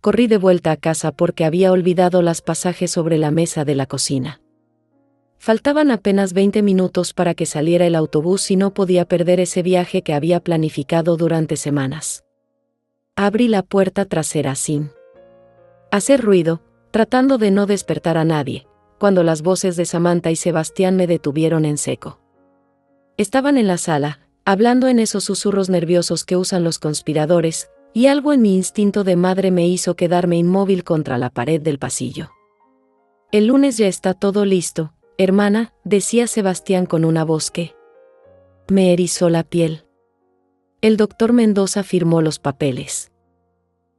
corrí de vuelta a casa porque había olvidado las pasajes sobre la mesa de la cocina. Faltaban apenas 20 minutos para que saliera el autobús y no podía perder ese viaje que había planificado durante semanas. Abrí la puerta trasera sin hacer ruido, tratando de no despertar a nadie, cuando las voces de Samantha y Sebastián me detuvieron en seco. Estaban en la sala, hablando en esos susurros nerviosos que usan los conspiradores, y algo en mi instinto de madre me hizo quedarme inmóvil contra la pared del pasillo. El lunes ya está todo listo, hermana, decía Sebastián con una voz que me erizó la piel. El doctor Mendoza firmó los papeles.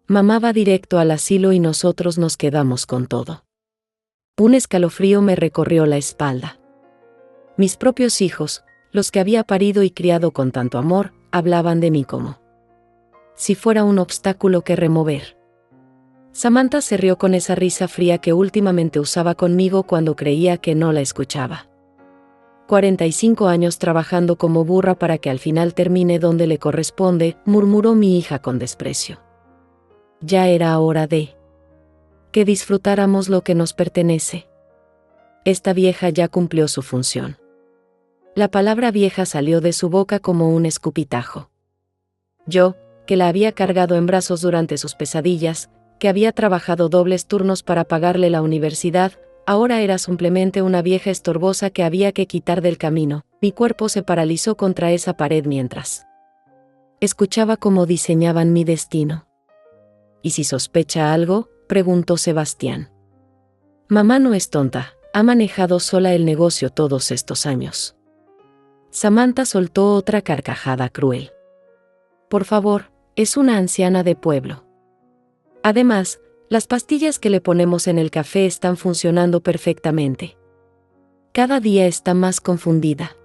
Mamá va directo al asilo y nosotros nos quedamos con todo. Un escalofrío me recorrió la espalda. Mis propios hijos, los que había parido y criado con tanto amor, hablaban de mí como si fuera un obstáculo que remover. Samantha se rió con esa risa fría que últimamente usaba conmigo cuando creía que no la escuchaba. 45 años trabajando como burra para que al final termine donde le corresponde, murmuró mi hija con desprecio. Ya era hora de que disfrutáramos lo que nos pertenece. Esta vieja ya cumplió su función. La palabra vieja salió de su boca como un escupitajo. Yo, que la había cargado en brazos durante sus pesadillas, que había trabajado dobles turnos para pagarle la universidad, ahora era simplemente una vieja estorbosa que había que quitar del camino. Mi cuerpo se paralizó contra esa pared mientras escuchaba cómo diseñaban mi destino. ¿Y si sospecha algo?, preguntó Sebastián. Mamá no es tonta, ha manejado sola el negocio todos estos años. Samantha soltó otra carcajada cruel. Por favor, es una anciana de pueblo. Además, las pastillas que le ponemos en el café están funcionando perfectamente. Cada día está más confundida.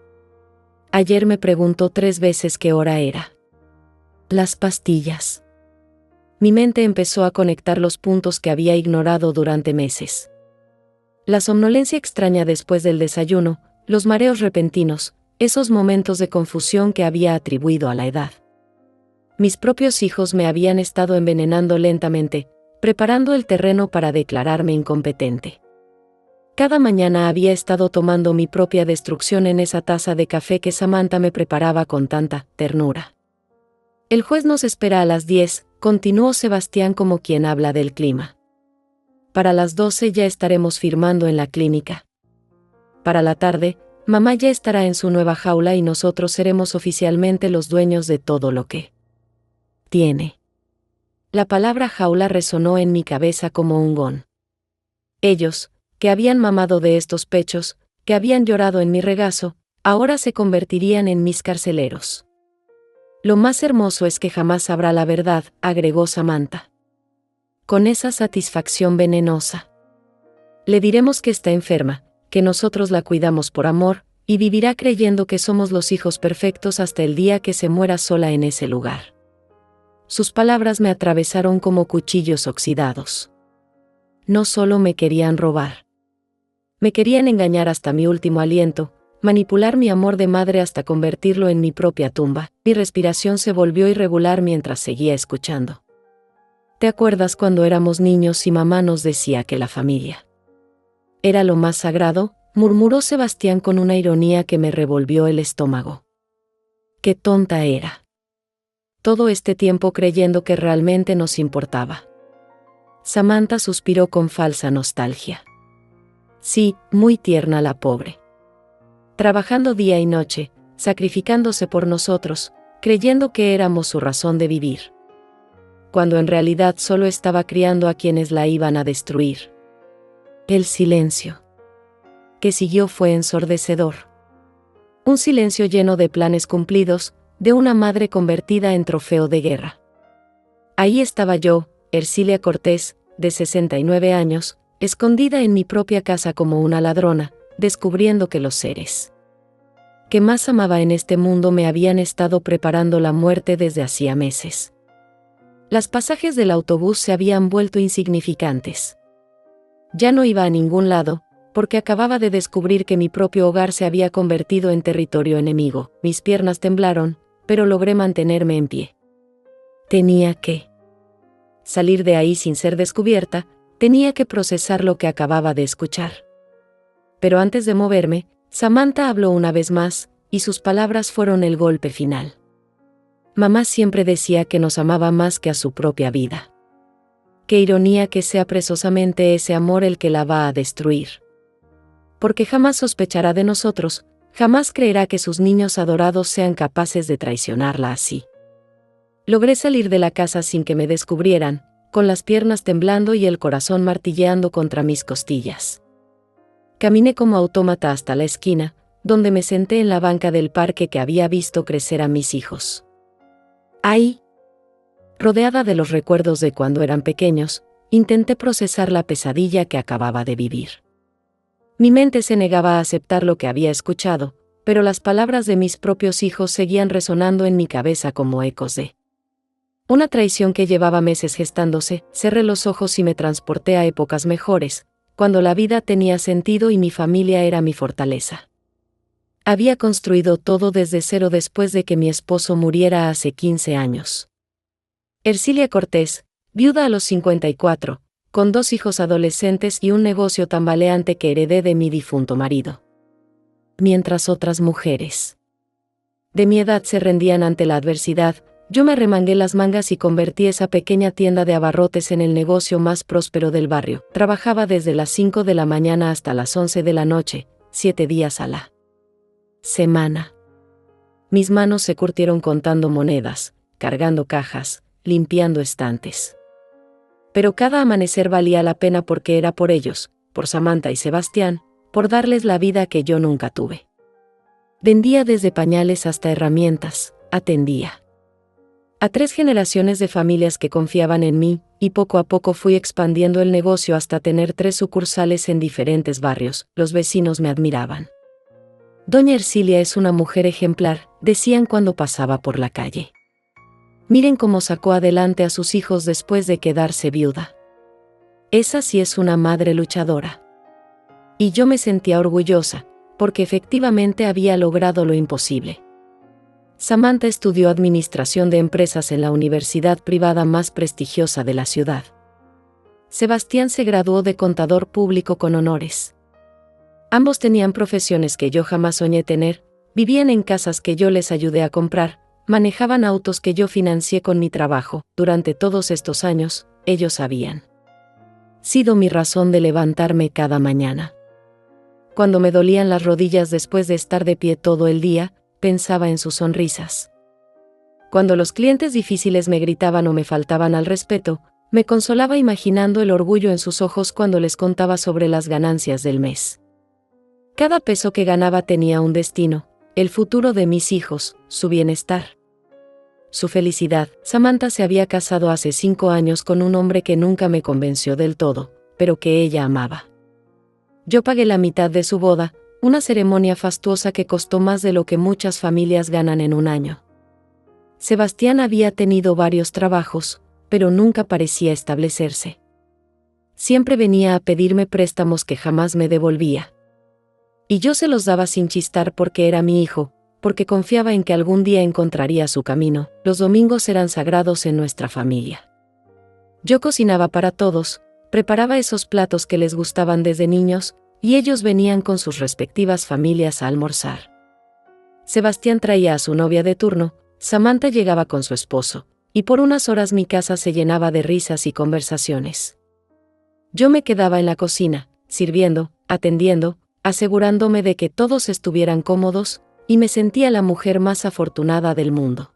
Ayer me preguntó 3 veces qué hora era. Las pastillas. Mi mente empezó a conectar los puntos que había ignorado durante meses. La somnolencia extraña después del desayuno, los mareos repentinos, esos momentos de confusión que había atribuido a la edad. Mis propios hijos me habían estado envenenando lentamente, preparando el terreno para declararme incompetente. Cada mañana había estado tomando mi propia destrucción en esa taza de café que Samantha me preparaba con tanta ternura. El juez nos espera a las 10, continuó Sebastián como quien habla del clima. Para las 12 ya estaremos firmando en la clínica. Para la tarde, mamá ya estará en su nueva jaula y nosotros seremos oficialmente los dueños de todo lo que tiene. La palabra jaula resonó en mi cabeza como un gong. Ellos, que habían mamado de estos pechos, que habían llorado en mi regazo, ahora se convertirían en mis carceleros. Lo más hermoso es que jamás sabrá la verdad, agregó Samantha. Con esa satisfacción venenosa. Le diremos que está enferma, que nosotros la cuidamos por amor, y vivirá creyendo que somos los hijos perfectos hasta el día que se muera sola en ese lugar. Sus palabras me atravesaron como cuchillos oxidados. No solo me querían robar. Me querían engañar hasta mi último aliento, manipular mi amor de madre hasta convertirlo en mi propia tumba. Mi respiración se volvió irregular mientras seguía escuchando. ¿Te acuerdas cuando éramos niños y mamá nos decía que la familia era lo más sagrado?, murmuró Sebastián con una ironía que me revolvió el estómago. Qué tonta era. Todo este tiempo creyendo que realmente nos importaba. Samantha suspiró con falsa nostalgia. Sí, muy tierna la pobre. Trabajando día y noche, sacrificándose por nosotros, creyendo que éramos su razón de vivir. Cuando en realidad solo estaba criando a quienes la iban a destruir. El silencio que siguió fue ensordecedor. Un silencio lleno de planes cumplidos, de una madre convertida en trofeo de guerra. Ahí estaba yo, Ercilia Cortés, de 69 años, escondida en mi propia casa como una ladrona, descubriendo que los seres que más amaba en este mundo me habían estado preparando la muerte desde hacía meses. Los pasajes del autobús se habían vuelto insignificantes. Ya no iba a ningún lado, porque acababa de descubrir que mi propio hogar se había convertido en territorio enemigo. Mis piernas temblaron, pero logré mantenerme en pie. Tenía que salir de ahí sin ser descubierta, tenía que procesar lo que acababa de escuchar. Pero antes de moverme, Samantha habló una vez más, y sus palabras fueron el golpe final. Mamá siempre decía que nos amaba más que a su propia vida. Qué ironía que sea precisamente ese amor el que la va a destruir. Porque jamás sospechará de nosotros, jamás creerá que sus niños adorados sean capaces de traicionarla así. Logré salir de la casa sin que me descubrieran, con las piernas temblando y el corazón martilleando contra mis costillas. Caminé como autómata hasta la esquina, donde me senté en la banca del parque que había visto crecer a mis hijos. Ahí, rodeada de los recuerdos de cuando eran pequeños, intenté procesar la pesadilla que acababa de vivir. Mi mente se negaba a aceptar lo que había escuchado, pero las palabras de mis propios hijos seguían resonando en mi cabeza como ecos de una traición que llevaba meses gestándose. Cerré los ojos y me transporté a épocas mejores, cuando la vida tenía sentido y mi familia era mi fortaleza. Había construido todo desde cero después de que mi esposo muriera hace 15 años. Ercilia Cortés, viuda a los 54, con 2 hijos adolescentes y un negocio tambaleante que heredé de mi difunto marido. Mientras otras mujeres de mi edad se rendían ante la adversidad, yo me arremangué las mangas y convertí esa pequeña tienda de abarrotes en el negocio más próspero del barrio. Trabajaba desde las 5 de la mañana hasta las 11 de la noche, 7 días a la semana. Mis manos se curtieron contando monedas, cargando cajas, limpiando estantes. Pero cada amanecer valía la pena porque era por ellos, por Samantha y Sebastián, por darles la vida que yo nunca tuve. Vendía desde pañales hasta herramientas, atendía a 3 generaciones de familias que confiaban en mí, y poco a poco fui expandiendo el negocio hasta tener 3 sucursales en diferentes barrios. Los vecinos me admiraban. Doña Ercilia es una mujer ejemplar, decían cuando pasaba por la calle. Miren cómo sacó adelante a sus hijos después de quedarse viuda. Esa sí es una madre luchadora. Y yo me sentía orgullosa, porque efectivamente había logrado lo imposible. Samantha estudió administración de empresas en la universidad privada más prestigiosa de la ciudad. Sebastián se graduó de contador público con honores. Ambos tenían profesiones que yo jamás soñé tener, vivían en casas que yo les ayudé a comprar, manejaban autos que yo financié con mi trabajo. Durante todos estos años, ellos habían sido mi razón de levantarme cada mañana. Cuando me dolían las rodillas después de estar de pie todo el día, pensaba en sus sonrisas. Cuando los clientes difíciles me gritaban o me faltaban al respeto, me consolaba imaginando el orgullo en sus ojos cuando les contaba sobre las ganancias del mes. Cada peso que ganaba tenía un destino, el futuro de mis hijos, su bienestar, su felicidad. Samantha se había casado hace 5 años con un hombre que nunca me convenció del todo, pero que ella amaba. Yo pagué la mitad de su boda, una ceremonia fastuosa que costó más de lo que muchas familias ganan en un año. Sebastián había tenido varios trabajos, pero nunca parecía establecerse. Siempre venía a pedirme préstamos que jamás me devolvía. Y yo se los daba sin chistar porque era mi hijo, porque confiaba en que algún día encontraría su camino. Los domingos eran sagrados en nuestra familia. Yo cocinaba para todos, preparaba esos platos que les gustaban desde niños, y ellos venían con sus respectivas familias a almorzar. Sebastián traía a su novia de turno, Samantha llegaba con su esposo, y por unas horas mi casa se llenaba de risas y conversaciones. Yo me quedaba en la cocina, sirviendo, atendiendo, asegurándome de que todos estuvieran cómodos, y me sentía la mujer más afortunada del mundo.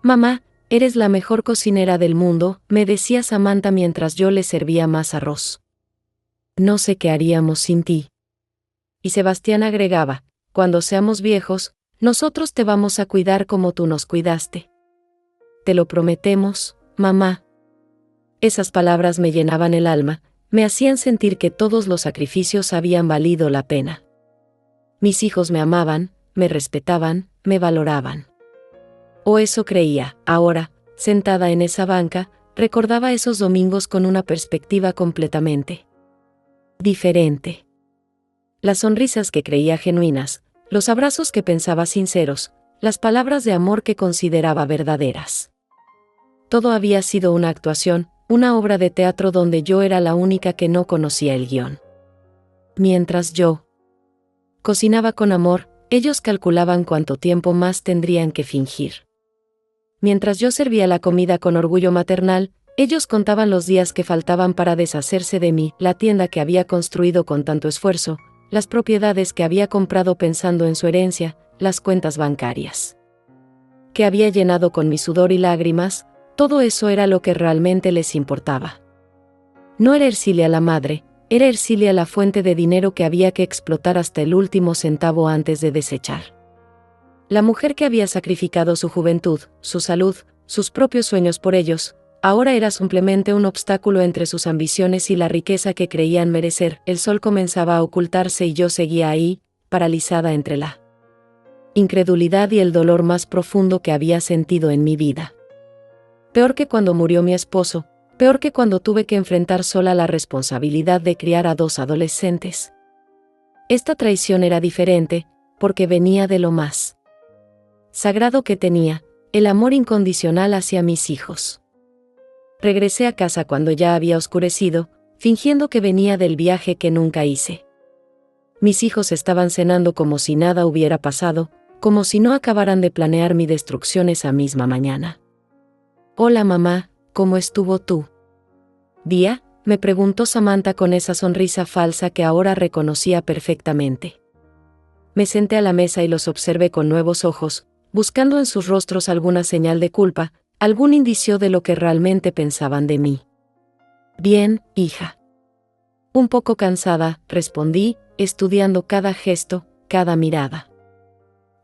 Mamá, eres la mejor cocinera del mundo, me decía Samantha mientras yo le servía más arroz. No sé qué haríamos sin ti. Y Sebastián agregaba, cuando seamos viejos, nosotros te vamos a cuidar como tú nos cuidaste. Te lo prometemos, mamá. Esas palabras me llenaban el alma, me hacían sentir que todos los sacrificios habían valido la pena. Mis hijos me amaban, me respetaban, me valoraban. O eso creía. Ahora, sentada en esa banca, recordaba esos domingos con una perspectiva completamente diferente. Las sonrisas que creía genuinas, los abrazos que pensaba sinceros, las palabras de amor que consideraba verdaderas. Todo había sido una actuación, una obra de teatro donde yo era la única que no conocía el guión. Mientras yo cocinaba con amor, ellos calculaban cuánto tiempo más tendrían que fingir. Mientras yo servía la comida con orgullo maternal, ellos contaban los días que faltaban para deshacerse de mí, la tienda que había construido con tanto esfuerzo, las propiedades que había comprado pensando en su herencia, las cuentas bancarias que había llenado con mi sudor y lágrimas. Todo eso era lo que realmente les importaba. No era Ercilia la madre, era Ercilia la fuente de dinero que había que explotar hasta el último centavo antes de desechar. La mujer que había sacrificado su juventud, su salud, sus propios sueños por ellos, ahora era simplemente un obstáculo entre sus ambiciones y la riqueza que creían merecer. El sol comenzaba a ocultarse y yo seguía ahí, paralizada entre la incredulidad y el dolor más profundo que había sentido en mi vida. Peor que cuando murió mi esposo, peor que cuando tuve que enfrentar sola la responsabilidad de criar a 2 adolescentes. Esta traición era diferente, porque venía de lo más sagrado que tenía, el amor incondicional hacia mis hijos. Regresé a casa cuando ya había oscurecido, fingiendo que venía del viaje que nunca hice. Mis hijos estaban cenando como si nada hubiera pasado, como si no acabaran de planear mi destrucción esa misma mañana. «Hola mamá, ¿cómo estuvo tu día?», me preguntó Samantha con esa sonrisa falsa que ahora reconocía perfectamente. Me senté a la mesa y los observé con nuevos ojos, buscando en sus rostros alguna señal de culpa, algún indicio de lo que realmente pensaban de mí. «Bien, hija». Un poco cansada, respondí, estudiando cada gesto, cada mirada.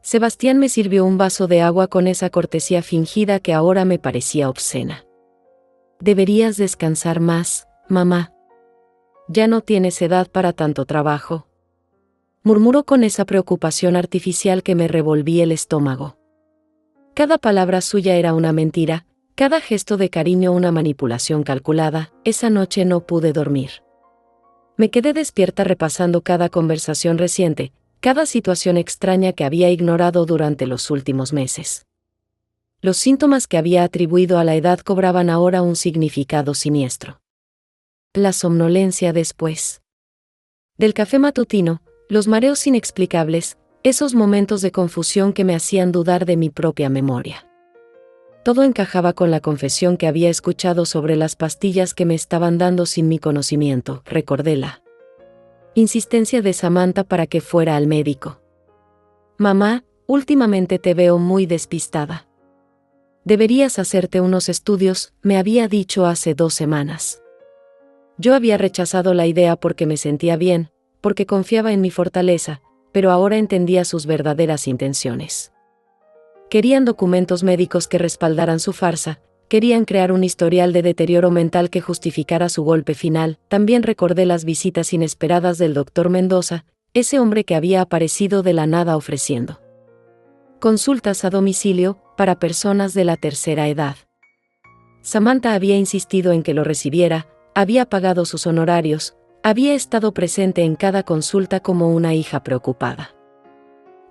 Sebastián me sirvió un vaso de agua con esa cortesía fingida que ahora me parecía obscena. «Deberías descansar más, mamá. Ya no tienes edad para tanto trabajo», murmuró con esa preocupación artificial que me revolvía el estómago. Cada palabra suya era una mentira, cada gesto de cariño una manipulación calculada. Esa noche no pude dormir. Me quedé despierta repasando cada conversación reciente, cada situación extraña que había ignorado durante los últimos meses. Los síntomas que había atribuido a la edad cobraban ahora un significado siniestro. La somnolencia después del café matutino, los mareos inexplicables, esos momentos de confusión que me hacían dudar de mi propia memoria. Todo encajaba con la confesión que había escuchado sobre las pastillas que me estaban dando sin mi conocimiento. Recordé la insistencia de Samantha para que fuera al médico. «Mamá, últimamente te veo muy despistada. Deberías hacerte unos estudios», me había dicho hace 2 semanas. Yo había rechazado la idea porque me sentía bien, porque confiaba en mi fortaleza, pero ahora entendía sus verdaderas intenciones. Querían documentos médicos que respaldaran su farsa, querían crear un historial de deterioro mental que justificara su golpe final. También recordé las visitas inesperadas del doctor Mendoza, ese hombre que había aparecido de la nada ofreciendo consultas a domicilio para personas de la tercera edad. Samantha había insistido en que lo recibiera, había pagado sus honorarios, había estado presente en cada consulta como una hija preocupada.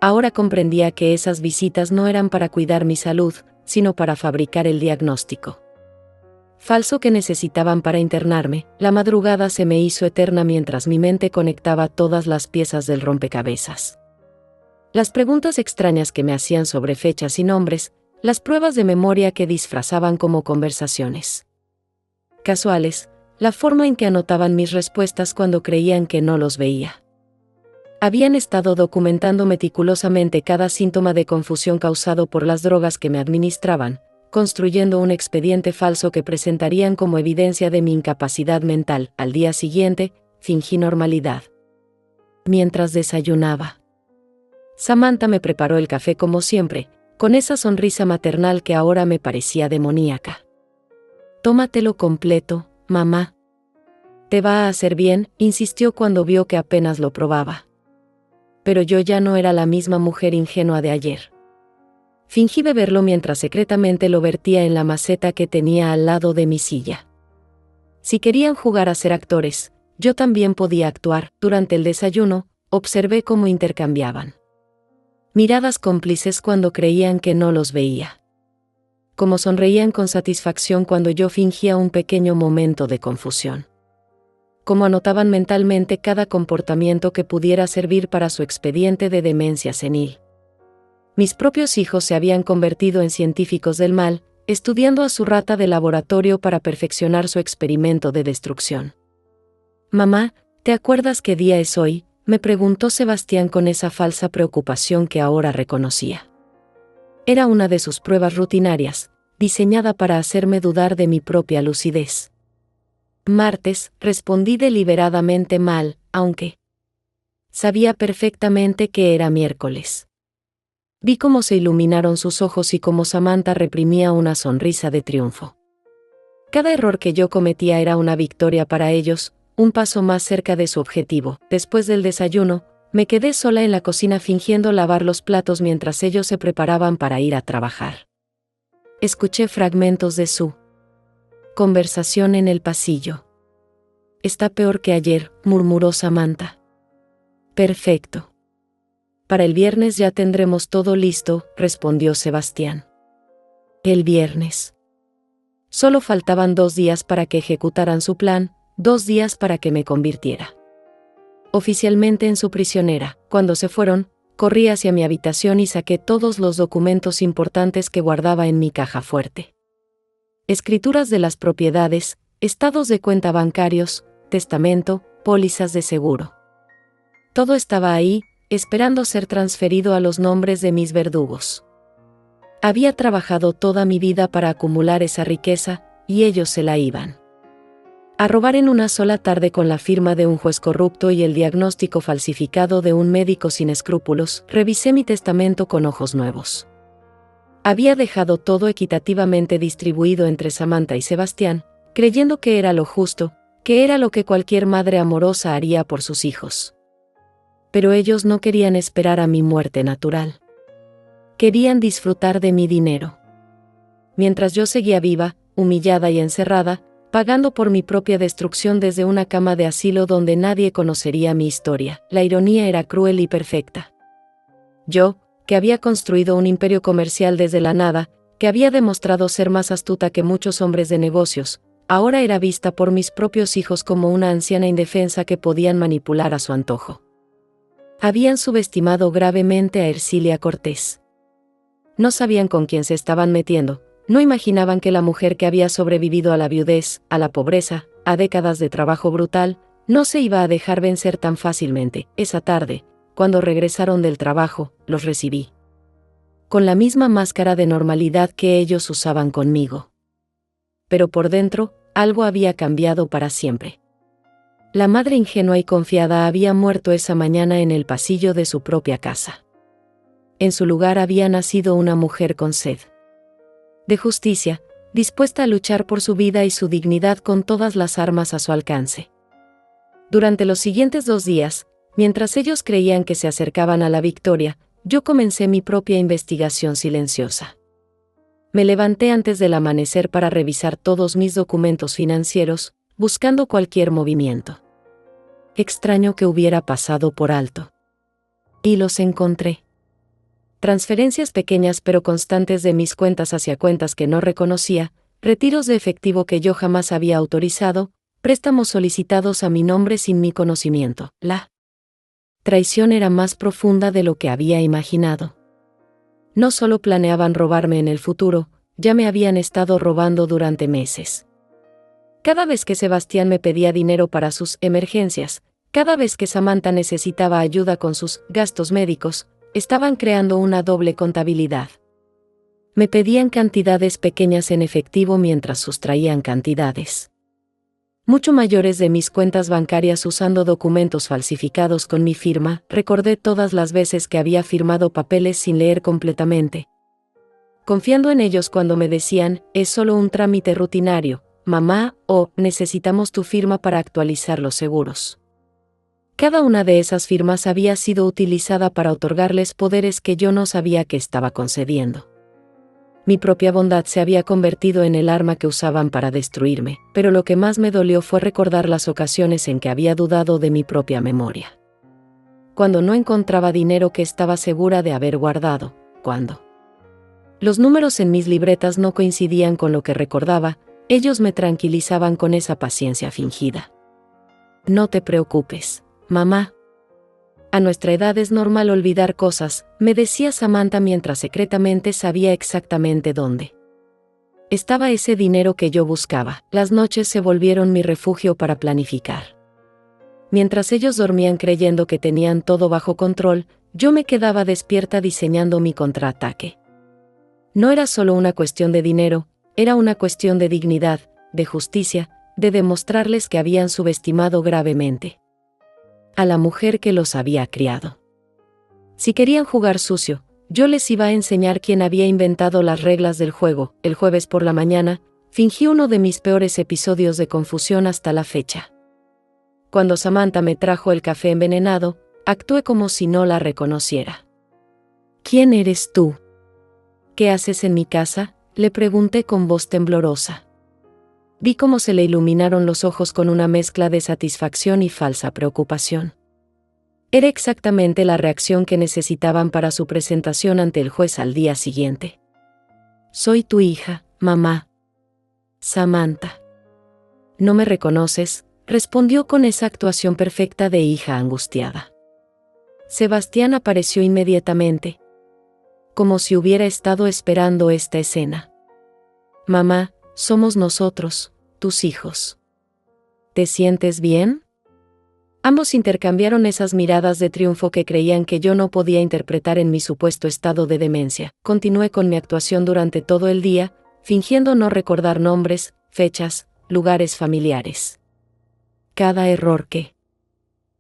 Ahora comprendía que esas visitas no eran para cuidar mi salud, sino para fabricar el diagnóstico falso que necesitaban para internarme. La madrugada se me hizo eterna mientras mi mente conectaba todas las piezas del rompecabezas. Las preguntas extrañas que me hacían sobre fechas y nombres, las pruebas de memoria que disfrazaban como conversaciones casuales, la forma en que anotaban mis respuestas cuando creían que no los veía. Habían estado documentando meticulosamente cada síntoma de confusión causado por las drogas que me administraban, construyendo un expediente falso que presentarían como evidencia de mi incapacidad mental. Al día siguiente, fingí normalidad. Mientras desayunaba, Samantha me preparó el café como siempre, con esa sonrisa maternal que ahora me parecía demoníaca. «Tómatelo completo, mamá. Te va a hacer bien», insistió cuando vio que apenas lo probaba. Pero yo ya no era la misma mujer ingenua de ayer. Fingí beberlo mientras secretamente lo vertía en la maceta que tenía al lado de mi silla. Si querían jugar a ser actores, yo también podía actuar. Durante el desayuno, observé cómo intercambiaban miradas cómplices cuando creían que no los veía. como sonreían con satisfacción cuando yo fingía un pequeño momento de confusión. Como anotaban mentalmente cada comportamiento que pudiera servir para su expediente de demencia senil. Mis propios hijos se habían convertido en científicos del mal, estudiando a su rata de laboratorio para perfeccionar su experimento de destrucción. «Mamá, ¿te acuerdas qué día es hoy?», me preguntó Sebastián con esa falsa preocupación que ahora reconocía. Era una de sus pruebas rutinarias, diseñada para hacerme dudar de mi propia lucidez. «Martes», respondí deliberadamente mal, aunque sabía perfectamente que era miércoles. Vi cómo se iluminaron sus ojos y cómo Samantha reprimía una sonrisa de triunfo. Cada error que yo cometía era una victoria para ellos, un paso más cerca de su objetivo. Después del desayuno, me quedé sola en la cocina fingiendo lavar los platos mientras ellos se preparaban para ir a trabajar. Escuché fragmentos de su conversación en el pasillo. «Está peor que ayer», murmuró Samantha. «Perfecto. Para el viernes ya tendremos todo listo», respondió Sebastián. El viernes. Solo faltaban 2 días para que ejecutaran su plan, 2 días para que me convirtiera oficialmente en su prisionera. Cuando se fueron, corrí hacia mi habitación y saqué todos los documentos importantes que guardaba en mi caja fuerte. Escrituras de las propiedades, estados de cuenta bancarios, testamento, pólizas de seguro. Todo estaba ahí, esperando ser transferido a los nombres de mis verdugos. Había trabajado toda mi vida para acumular esa riqueza, y ellos se la iban a robar en una sola tarde con la firma de un juez corrupto y el diagnóstico falsificado de un médico sin escrúpulos. Revisé mi testamento con ojos nuevos. Había dejado todo equitativamente distribuido entre Samantha y Sebastián, creyendo que era lo justo, que era lo que cualquier madre amorosa haría por sus hijos. Pero ellos no querían esperar a mi muerte natural. Querían disfrutar de mi dinero. Mientras yo seguía viva, humillada y encerrada, pagando por mi propia destrucción desde una cama de asilo donde nadie conocería mi historia. La ironía era cruel y perfecta. Yo, que había construido un imperio comercial desde la nada, que había demostrado ser más astuta que muchos hombres de negocios, ahora era vista por mis propios hijos como una anciana indefensa que podían manipular a su antojo. Habían subestimado gravemente a Ercilia Cortés. No sabían con quién se estaban metiendo. No imaginaban que la mujer que había sobrevivido a la viudez, a la pobreza, a décadas de trabajo brutal, no se iba a dejar vencer tan fácilmente. Esa tarde, cuando regresaron del trabajo, los recibí con la misma máscara de normalidad que ellos usaban conmigo. Pero por dentro, algo había cambiado para siempre. La madre ingenua y confiada había muerto esa mañana en el pasillo de su propia casa. En su lugar había nacido una mujer con sed de justicia, dispuesta a luchar por su vida y su dignidad con todas las armas a su alcance. Durante los siguientes 2 días, mientras ellos creían que se acercaban a la victoria, yo comencé mi propia investigación silenciosa. Me levanté antes del amanecer para revisar todos mis documentos financieros, buscando cualquier movimiento extraño que hubiera pasado por alto. Y los encontré. Transferencias pequeñas pero constantes de mis cuentas hacia cuentas que no reconocía, retiros de efectivo que yo jamás había autorizado, préstamos solicitados a mi nombre sin mi conocimiento. La traición era más profunda de lo que había imaginado. No solo planeaban robarme en el futuro, ya me habían estado robando durante meses. Cada vez que Sebastián me pedía dinero para sus emergencias, cada vez que Samantha necesitaba ayuda con sus gastos médicos, estaban creando una doble contabilidad. Me pedían cantidades pequeñas en efectivo mientras sustraían cantidades mucho mayores de mis cuentas bancarias usando documentos falsificados con mi firma. Recordé todas las veces que había firmado papeles sin leer completamente, confiando en ellos cuando me decían, es solo un trámite rutinario, mamá, o necesitamos tu firma para actualizar los seguros. Cada una de esas firmas había sido utilizada para otorgarles poderes que yo no sabía que estaba concediendo. Mi propia bondad se había convertido en el arma que usaban para destruirme, pero lo que más me dolió fue recordar las ocasiones en que había dudado de mi propia memoria. Cuando no encontraba dinero que estaba segura de haber guardado, cuando Los números en mis libretas no coincidían con lo que recordaba, ellos me tranquilizaban con esa paciencia fingida. No te preocupes, mamá. A nuestra edad es normal olvidar cosas, me decía Samantha mientras secretamente sabía exactamente dónde estaba ese dinero que yo buscaba. Las noches se volvieron mi refugio para planificar. Mientras ellos dormían creyendo que tenían todo bajo control, yo me quedaba despierta diseñando mi contraataque. No era solo una cuestión de dinero, era una cuestión de dignidad, de justicia, de demostrarles que habían subestimado gravemente a la mujer que los había criado. Si querían jugar sucio, yo les iba a enseñar quién había inventado las reglas del juego. El jueves por la mañana, fingí uno de mis peores episodios de confusión hasta la fecha. Cuando Samantha me trajo el café envenenado, actué como si no la reconociera. ¿Quién eres tú? ¿Qué haces en mi casa?, le pregunté con voz temblorosa. Vi cómo se le iluminaron los ojos con una mezcla de satisfacción y falsa preocupación. Era exactamente la reacción que necesitaban para su presentación ante el juez al día siguiente. Soy tu hija, mamá. Samantha. ¿No me reconoces?, respondió con esa actuación perfecta de hija angustiada. Sebastián apareció inmediatamente, como si hubiera estado esperando esta escena. Mamá, somos nosotros, tus hijos. ¿Te sientes bien? Ambos intercambiaron esas miradas de triunfo que creían que yo no podía interpretar en mi supuesto estado de demencia. Continué con mi actuación durante todo el día, fingiendo no recordar nombres, fechas, lugares familiares. Cada error que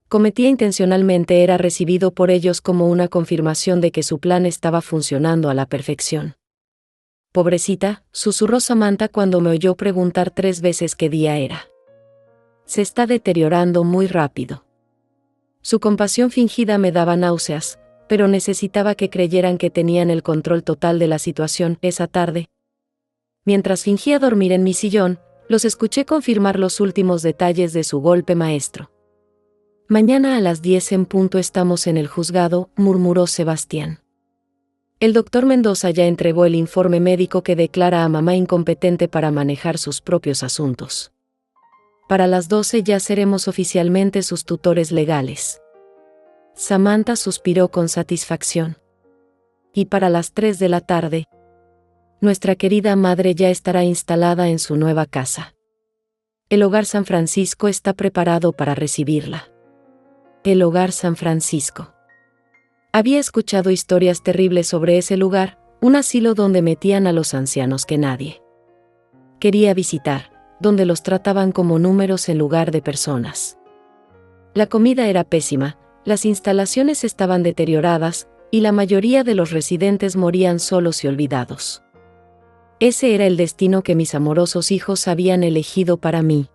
cometía intencionalmente era recibido por ellos como una confirmación de que su plan estaba funcionando a la perfección. Pobrecita, susurró Samantha cuando me oyó preguntar 3 veces qué día era. Se está deteriorando muy rápido. Su compasión fingida me daba náuseas, pero necesitaba que creyeran que tenían el control total de la situación. Esa tarde, mientras fingía dormir en mi sillón, los escuché confirmar los últimos detalles de su golpe maestro. Mañana a las 10 en punto estamos en el juzgado, murmuró Sebastián. El doctor Mendoza ya entregó el informe médico que declara a mamá incompetente para manejar sus propios asuntos. Para las 12 ya seremos oficialmente sus tutores legales. Samantha suspiró con satisfacción. Y para las 3 de la tarde, nuestra querida madre ya estará instalada en su nueva casa. El Hogar San Francisco está preparado para recibirla. El Hogar San Francisco. Había escuchado historias terribles sobre ese lugar, un asilo donde metían a los ancianos que nadie quería visitar, donde los trataban como números en lugar de personas. La comida era pésima, las instalaciones estaban deterioradas, y la mayoría de los residentes morían solos y olvidados. Ese era el destino que mis amorosos hijos habían elegido para mí.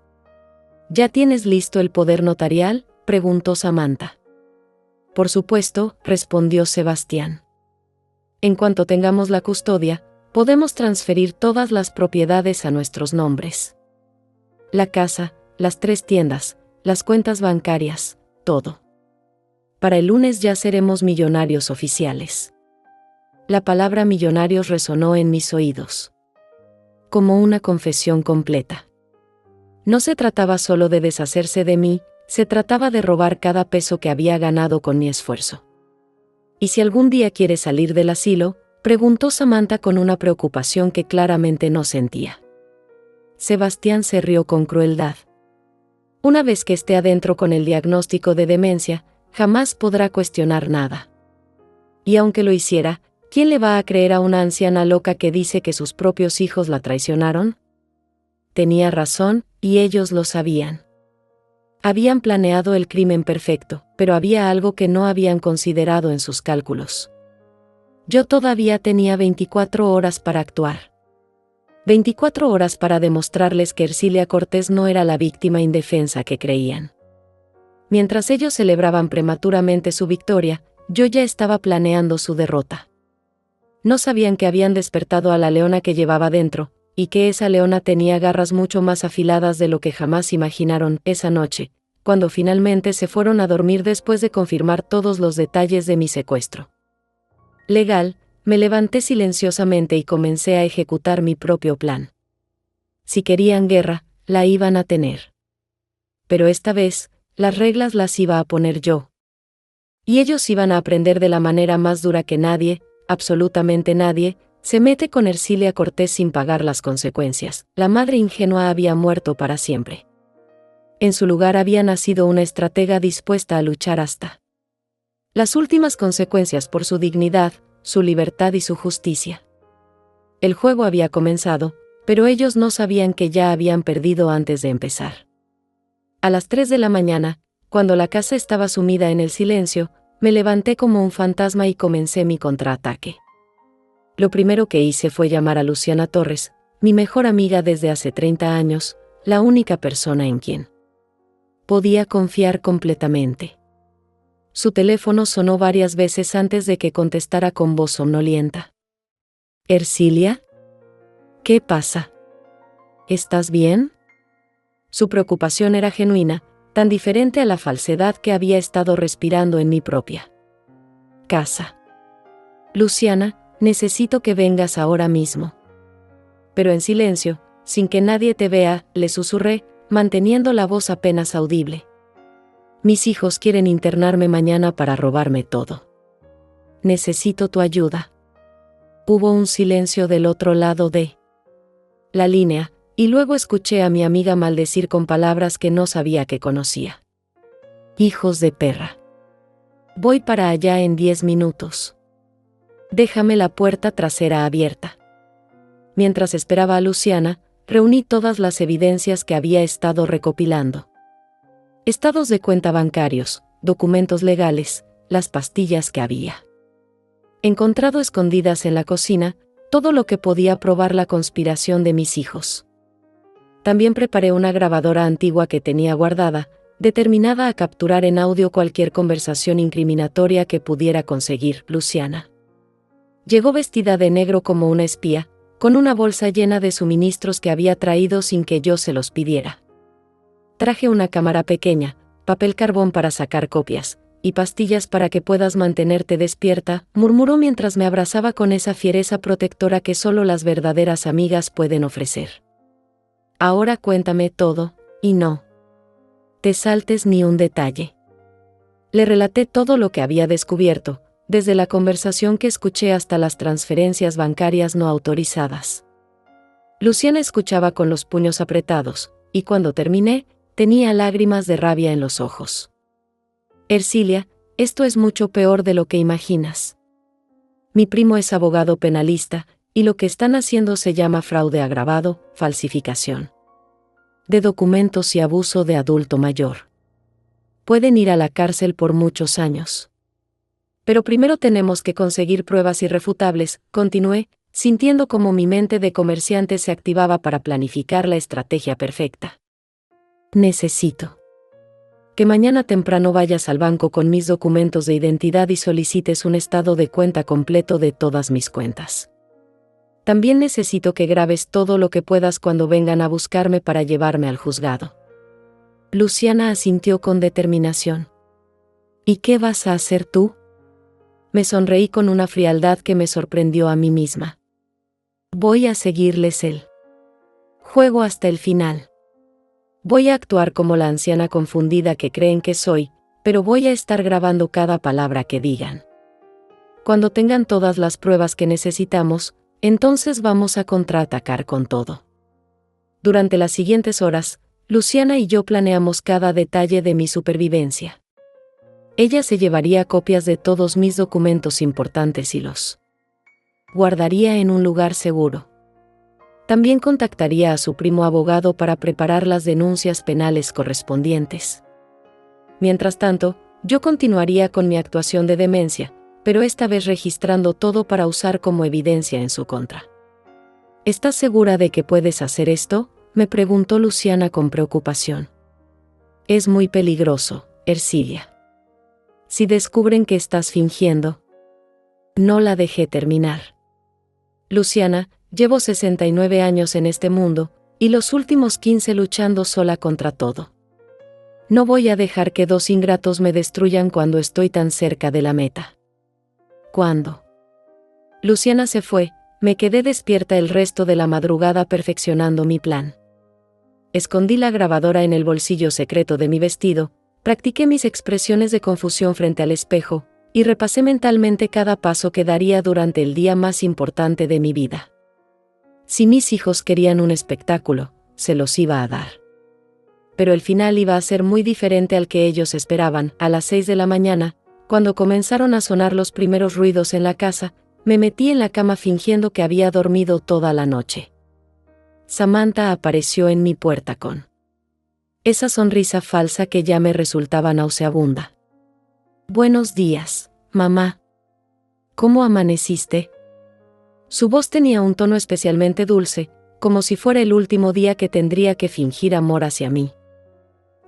¿Ya tienes listo el poder notarial?, preguntó Samantha. Por supuesto, respondió Sebastián. En cuanto tengamos la custodia, podemos transferir todas las propiedades a nuestros nombres. La casa, las 3 tiendas, las cuentas bancarias, todo. Para el lunes ya seremos millonarios oficiales. La palabra millonarios resonó en mis oídos como una confesión completa. No se trataba solo de deshacerse de mí, se trataba de robar cada peso que había ganado con mi esfuerzo. ¿Y si algún día quieres salir del asilo?, preguntó Samantha con una preocupación que claramente no sentía. Sebastián se rió con crueldad. Una vez que esté adentro con el diagnóstico de demencia, jamás podrá cuestionar nada. Y aunque lo hiciera, ¿quién le va a creer a una anciana loca que dice que sus propios hijos la traicionaron? Tenía razón, y ellos lo sabían. Habían planeado el crimen perfecto, pero había algo que no habían considerado en sus cálculos. Yo todavía tenía 24 horas para actuar. 24 horas para demostrarles que Ercilia Cortés no era la víctima indefensa que creían. Mientras ellos celebraban prematuramente su victoria, yo ya estaba planeando su derrota. No sabían que habían despertado a la leona que llevaba dentro, y que esa leona tenía garras mucho más afiladas de lo que jamás imaginaron. Esa noche, cuando finalmente se fueron a dormir después de confirmar todos los detalles de mi secuestro legal, me levanté silenciosamente y comencé a ejecutar mi propio plan. Si querían guerra, la iban a tener. Pero esta vez, las reglas las iba a poner yo. Y ellos iban a aprender de la manera más dura que nadie, absolutamente nadie, se mete con Ercilia Cortés sin pagar las consecuencias. La madre ingenua había muerto para siempre. En su lugar había nacido una estratega dispuesta a luchar hasta las últimas consecuencias por su dignidad, su libertad y su justicia. El juego había comenzado, pero ellos no sabían que ya habían perdido antes de empezar. A las 3 de la mañana, cuando la casa estaba sumida en el silencio, me levanté como un fantasma y comencé mi contraataque. Lo primero que hice fue llamar a Luciana Torres, mi mejor amiga desde hace 30 años, la única persona en quien podía confiar completamente. Su teléfono sonó varias veces antes de que contestara con voz somnolienta. «¿Ercilia? ¿Qué pasa? ¿Estás bien?» Su preocupación era genuina, tan diferente a la falsedad que había estado respirando en mi propia casa. «Luciana, necesito que vengas ahora mismo». Pero en silencio, sin que nadie te vea, le susurré, manteniendo la voz apenas audible. «Mis hijos quieren internarme mañana para robarme todo. Necesito tu ayuda». Hubo un silencio del otro lado de la línea, y luego escuché a mi amiga maldecir con palabras que no sabía que conocía. «Hijos de perra. Voy para allá en 10 minutos. Déjame la puerta trasera abierta». Mientras esperaba a Luciana, reuní todas las evidencias que había estado recopilando. Estados de cuenta bancarios, documentos legales, las pastillas que había encontrado escondidas en la cocina, todo lo que podía probar la conspiración de mis hijos. También preparé una grabadora antigua que tenía guardada, determinada a capturar en audio cualquier conversación incriminatoria que pudiera conseguir Luciana. Llegó vestida de negro como una espía, con una bolsa llena de suministros que había traído sin que yo se los pidiera. Traje una cámara pequeña, papel carbón para sacar copias, y pastillas para que puedas mantenerte despierta, murmuró mientras me abrazaba con esa fiereza protectora que solo las verdaderas amigas pueden ofrecer. «Ahora cuéntame todo, y no te saltes ni un detalle». Le relaté todo lo que había descubierto, desde la conversación que escuché hasta las transferencias bancarias no autorizadas. Luciana escuchaba con los puños apretados, y cuando terminé, tenía lágrimas de rabia en los ojos. «Ercilia, esto es mucho peor de lo que imaginas. Mi primo es abogado penalista, y lo que están haciendo se llama fraude agravado, falsificación de documentos y abuso de adulto mayor. Pueden ir a la cárcel por muchos años. Pero primero tenemos que conseguir pruebas irrefutables», continué, sintiendo como mi mente de comerciante se activaba para planificar la estrategia perfecta. «Necesito que mañana temprano vayas al banco con mis documentos de identidad y solicites un estado de cuenta completo de todas mis cuentas. También necesito que grabes todo lo que puedas cuando vengan a buscarme para llevarme al juzgado». Luciana asintió con determinación. «¿Y qué vas a hacer tú?». Me sonreí con una frialdad que me sorprendió a mí misma. «Voy a seguirles el juego hasta el final. Voy a actuar como la anciana confundida que creen que soy, pero voy a estar grabando cada palabra que digan. Cuando tengan todas las pruebas que necesitamos, entonces vamos a contraatacar con todo». Durante las siguientes horas, Luciana y yo planeamos cada detalle de mi supervivencia. Ella se llevaría copias de todos mis documentos importantes y los guardaría en un lugar seguro. También contactaría a su primo abogado para preparar las denuncias penales correspondientes. Mientras tanto, yo continuaría con mi actuación de demencia, pero esta vez registrando todo para usar como evidencia en su contra. «¿Estás segura de que puedes hacer esto?», me preguntó Luciana con preocupación. «Es muy peligroso, Ercilia. Si descubren que estás fingiendo». No la dejé terminar. «Luciana, llevo 69 años en este mundo, y los últimos 15 luchando sola contra todo. No voy a dejar que dos ingratos me destruyan cuando estoy tan cerca de la meta». «¿Cuándo?». Luciana se fue, me quedé despierta el resto de la madrugada perfeccionando mi plan. Escondí la grabadora en el bolsillo secreto de mi vestido, practiqué mis expresiones de confusión frente al espejo, y repasé mentalmente cada paso que daría durante el día más importante de mi vida. Si mis hijos querían un espectáculo, se los iba a dar. Pero el final iba a ser muy diferente al que ellos esperaban. A las 6 de la mañana, cuando comenzaron a sonar los primeros ruidos en la casa, me metí en la cama fingiendo que había dormido toda la noche. Samantha apareció en mi puerta con esa sonrisa falsa que ya me resultaba nauseabunda. «Buenos días, mamá. ¿Cómo amaneciste?» Su voz tenía un tono especialmente dulce, como si fuera el último día que tendría que fingir amor hacia mí.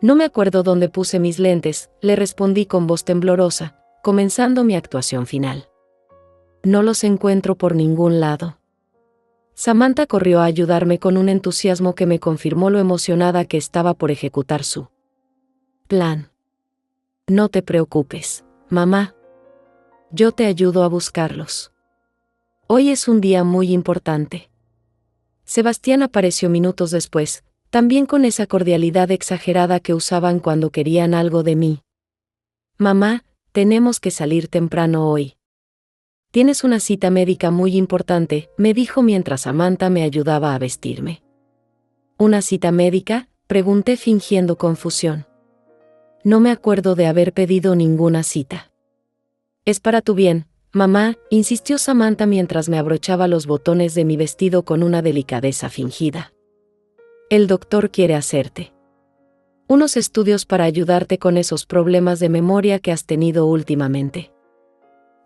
«No me acuerdo dónde puse mis lentes», le respondí con voz temblorosa, comenzando mi actuación final. «No los encuentro por ningún lado». Samantha corrió a ayudarme con un entusiasmo que me confirmó lo emocionada que estaba por ejecutar su plan. «No te preocupes, mamá. Yo te ayudo a buscarlos. Hoy es un día muy importante». Sebastián apareció minutos después, también con esa cordialidad exagerada que usaban cuando querían algo de mí. «Mamá, tenemos que salir temprano hoy. Tienes una cita médica muy importante», me dijo mientras Samantha me ayudaba a vestirme. «¿Una cita médica?», pregunté fingiendo confusión. «No me acuerdo de haber pedido ninguna cita». «Es para tu bien, mamá», insistió Samantha mientras me abrochaba los botones de mi vestido con una delicadeza fingida. «El doctor quiere hacerte unos estudios para ayudarte con esos problemas de memoria que has tenido últimamente».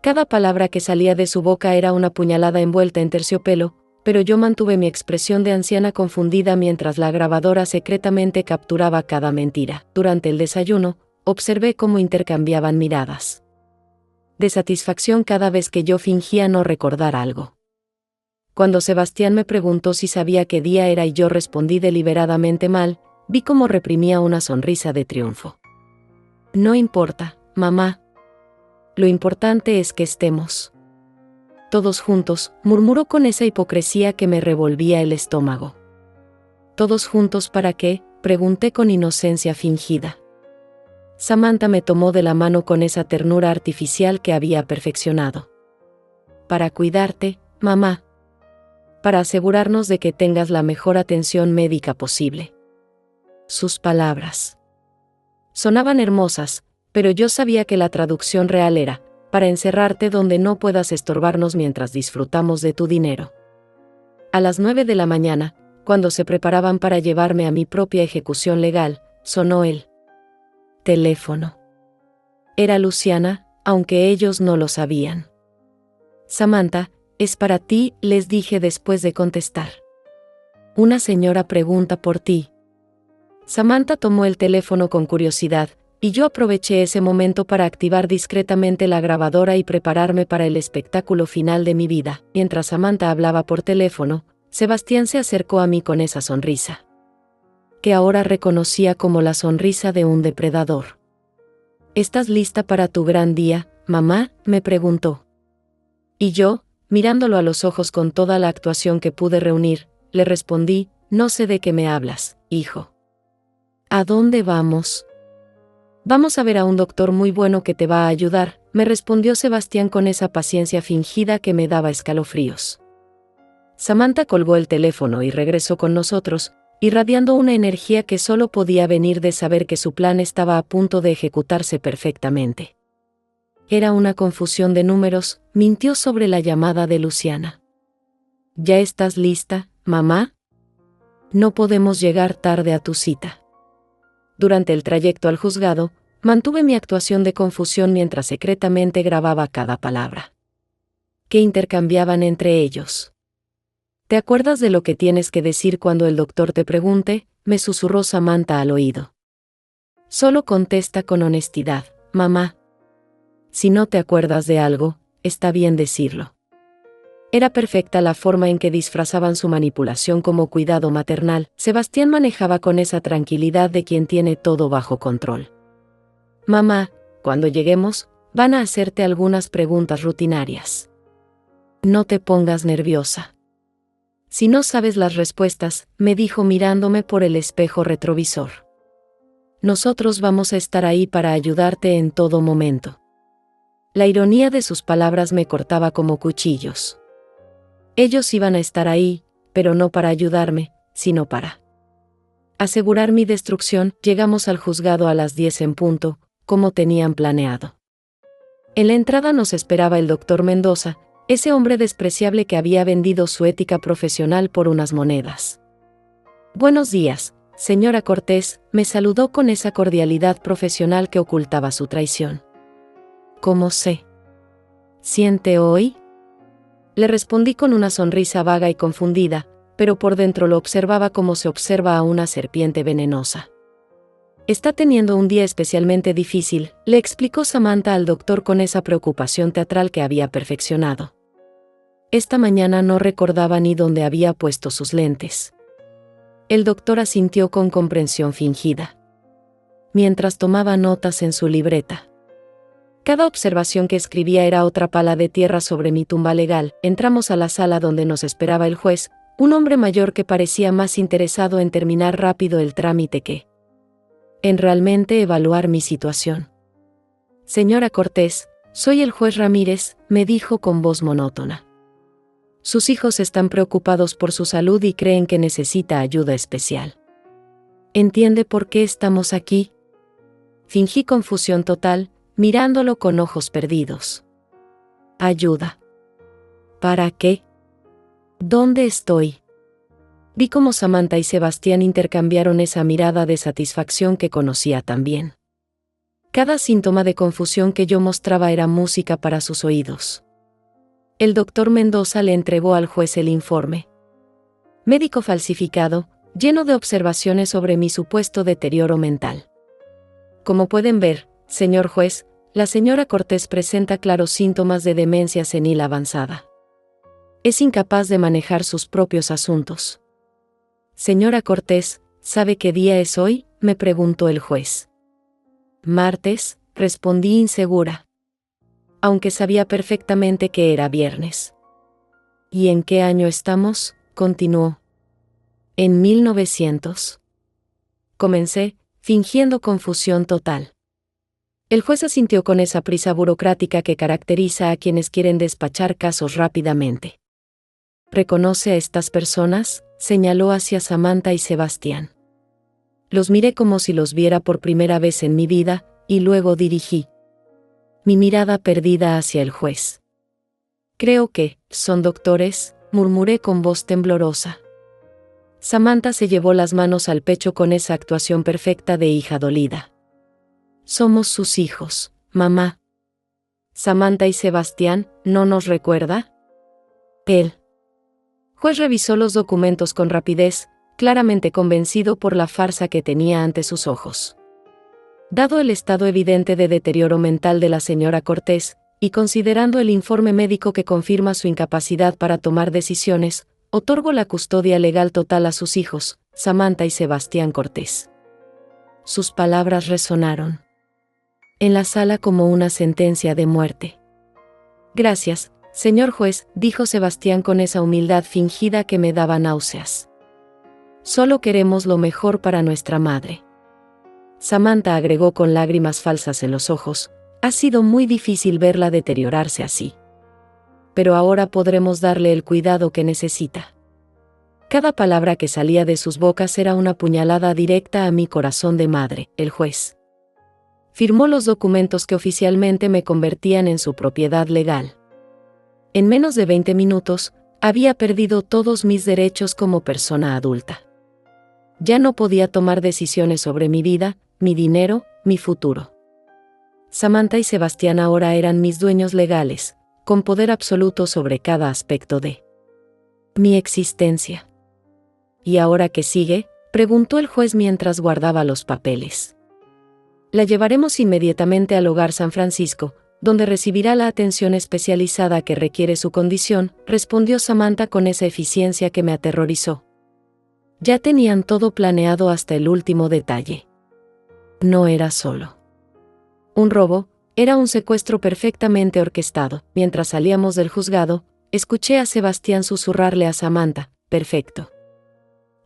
Cada palabra que salía de su boca era una puñalada envuelta en terciopelo, pero yo mantuve mi expresión de anciana confundida mientras la grabadora secretamente capturaba cada mentira. Durante el desayuno, observé cómo intercambiaban miradas de satisfacción cada vez que yo fingía no recordar algo. Cuando Sebastián me preguntó si sabía qué día era y yo respondí deliberadamente mal, vi cómo reprimía una sonrisa de triunfo. «No importa, mamá. Lo importante es que estemos todos juntos», murmuró con esa hipocresía que me revolvía el estómago. «¿Todos juntos para qué?», pregunté con inocencia fingida. Samantha me tomó de la mano con esa ternura artificial que había perfeccionado. «Para cuidarte, mamá. Para asegurarnos de que tengas la mejor atención médica posible». Sus palabras sonaban hermosas, pero yo sabía que la traducción real era, para encerrarte donde no puedas estorbarnos mientras disfrutamos de tu dinero. A las 9 de la mañana, cuando se preparaban para llevarme a mi propia ejecución legal, sonó el teléfono. Era Luciana, aunque ellos no lo sabían. «Samantha, es para ti», les dije después de contestar. «Una señora pregunta por ti». Samantha tomó el teléfono con curiosidad, y yo aproveché ese momento para activar discretamente la grabadora y prepararme para el espectáculo final de mi vida. Mientras Samantha hablaba por teléfono, Sebastián se acercó a mí con esa sonrisa, que ahora reconocía como la sonrisa de un depredador. «¿Estás lista para tu gran día, mamá?», me preguntó. Y yo, mirándolo a los ojos con toda la actuación que pude reunir, le respondí: «No sé de qué me hablas, hijo». «¿A dónde vamos?». «Vamos a ver a un doctor muy bueno que te va a ayudar», me respondió Sebastián con esa paciencia fingida que me daba escalofríos. Samantha colgó el teléfono y regresó con nosotros, irradiando una energía que solo podía venir de saber que su plan estaba a punto de ejecutarse perfectamente. Era una confusión de números, mintió sobre la llamada de Luciana. «¿Ya estás lista, mamá? No podemos llegar tarde a tu cita». Durante el trayecto al juzgado, mantuve mi actuación de confusión mientras secretamente grababa cada palabra que intercambiaban entre ellos. «¿Te acuerdas de lo que tienes que decir cuando el doctor te pregunte?», me susurró Samantha al oído. «Solo contesta con honestidad, mamá. Si no te acuerdas de algo, está bien decirlo». Era perfecta la forma en que disfrazaban su manipulación como cuidado maternal. Sebastián manejaba con esa tranquilidad de quien tiene todo bajo control. «Mamá, cuando lleguemos, van a hacerte algunas preguntas rutinarias. No te pongas nerviosa. Si no sabes las respuestas, me dijo mirándome por el espejo retrovisor. Nosotros vamos a estar ahí para ayudarte en todo momento. La ironía de sus palabras me cortaba como cuchillos. Ellos iban a estar ahí, pero no para ayudarme, sino para asegurar mi destrucción. Llegamos al juzgado a las 10 en punto, como tenían planeado. En la entrada nos esperaba el doctor Mendoza, ese hombre despreciable que había vendido su ética profesional por unas monedas. Buenos días, señora Cortés, me saludó con esa cordialidad profesional que ocultaba su traición. ¿Cómo se siente hoy? Le respondí con una sonrisa vaga y confundida, pero por dentro lo observaba como se observa a una serpiente venenosa. Está teniendo un día especialmente difícil, le explicó Samantha al doctor con esa preocupación teatral que había perfeccionado. Esta mañana no recordaba ni dónde había puesto sus lentes. El doctor asintió con comprensión fingida, mientras tomaba notas en su libreta. Cada observación que escribía era otra pala de tierra sobre mi tumba legal. Entramos a la sala donde nos esperaba el juez, un hombre mayor que parecía más interesado en terminar rápido el trámite que en realmente evaluar mi situación. Señora Cortés, soy el juez Ramírez, me dijo con voz monótona. Sus hijos están preocupados por su salud y creen que necesita ayuda especial. ¿Entiende por qué estamos aquí? Fingí confusión total, mirándolo con ojos perdidos. Ayuda. ¿Para qué? ¿Dónde estoy? Vi cómo Samantha y Sebastián intercambiaron esa mirada de satisfacción que conocía tan bien. Cada síntoma de confusión que yo mostraba era música para sus oídos. El doctor Mendoza le entregó al juez el informe. Médico falsificado, lleno de observaciones sobre mi supuesto deterioro mental. Como pueden ver, señor juez, la señora Cortés presenta claros síntomas de demencia senil avanzada. Es incapaz de manejar sus propios asuntos. Señora Cortés, ¿sabe qué día es hoy?, me preguntó el juez. Martes, respondí insegura. Aunque sabía perfectamente que era viernes. ¿Y en qué año estamos?, continuó. En 1900. Comencé, fingiendo confusión total. El juez asintió con esa prisa burocrática que caracteriza a quienes quieren despachar casos rápidamente. ¿Reconoce a estas personas?, señaló hacia Samantha y Sebastián. Los miré como si los viera por primera vez en mi vida, y luego dirigí mi mirada perdida hacia el juez. Creo que son doctores, murmuré con voz temblorosa. Samantha se llevó las manos al pecho con esa actuación perfecta de hija dolida. Somos sus hijos, mamá. Samantha y Sebastián, ¿no nos recuerda? El juez revisó los documentos con rapidez, claramente convencido por la farsa que tenía ante sus ojos. Dado el estado evidente de deterioro mental de la señora Cortés, y considerando el informe médico que confirma su incapacidad para tomar decisiones, otorgo la custodia legal total a sus hijos, Samantha y Sebastián Cortés. Sus palabras resonaron en la sala como una sentencia de muerte. Gracias, señor juez, dijo Sebastián con esa humildad fingida que me daba náuseas. Solo queremos lo mejor para nuestra madre. Samantha agregó con lágrimas falsas en los ojos, ha sido muy difícil verla deteriorarse así. Pero ahora podremos darle el cuidado que necesita. Cada palabra que salía de sus bocas era una puñalada directa a mi corazón de madre. El juez firmó los documentos que oficialmente me convertían en su propiedad legal. En menos de 20 minutos, había perdido todos mis derechos como persona adulta. Ya no podía tomar decisiones sobre mi vida, mi dinero, mi futuro. Samantha y Sebastián ahora eran mis dueños legales, con poder absoluto sobre cada aspecto de mi existencia. ¿Y ahora qué sigue?, preguntó el juez mientras guardaba los papeles. La llevaremos inmediatamente al Hogar San Francisco, donde recibirá la atención especializada que requiere su condición, respondió Samantha con esa eficiencia que me aterrorizó. Ya tenían todo planeado hasta el último detalle. No era solo un robo, era un secuestro perfectamente orquestado. Mientras salíamos del juzgado, Escuché a Sebastián susurrarle a Samantha: perfecto.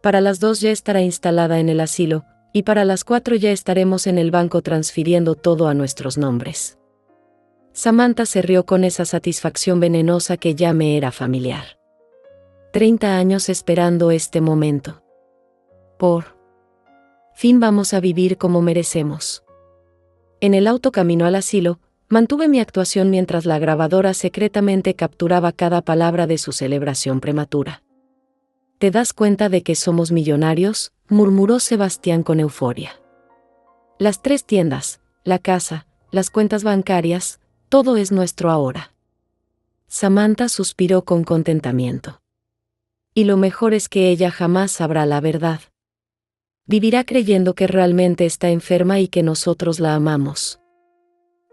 Para las 2 ya estará instalada en el asilo, y para las 4 ya estaremos en el banco transfiriendo todo a nuestros nombres. Samantha se rió con esa satisfacción venenosa que ya me era familiar. 30 años esperando este momento. Por fin vamos a vivir como merecemos. En el auto camino al asilo, mantuve mi actuación mientras la grabadora secretamente capturaba cada palabra de su celebración prematura. ¿Te das cuenta de que somos millonarios?, murmuró Sebastián con euforia. Las 3 tiendas, la casa, las cuentas bancarias, todo es nuestro ahora. Samantha suspiró con contentamiento. Y lo mejor es que ella jamás sabrá la verdad. Vivirá creyendo que realmente está enferma y que nosotros la amamos.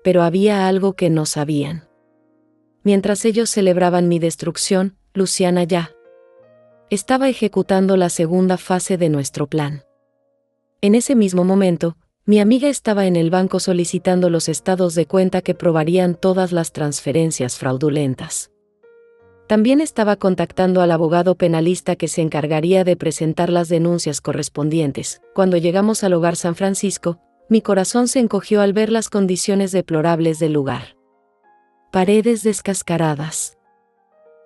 Pero había algo que no sabían. Mientras ellos celebraban mi destrucción, Luciana ya estaba ejecutando la segunda fase de nuestro plan. En ese mismo momento, mi amiga estaba en el banco solicitando los estados de cuenta que probarían todas las transferencias fraudulentas. También estaba contactando al abogado penalista que se encargaría de presentar las denuncias correspondientes. Cuando llegamos al Hogar San Francisco, mi corazón se encogió al ver las condiciones deplorables del lugar. Paredes descascaradas,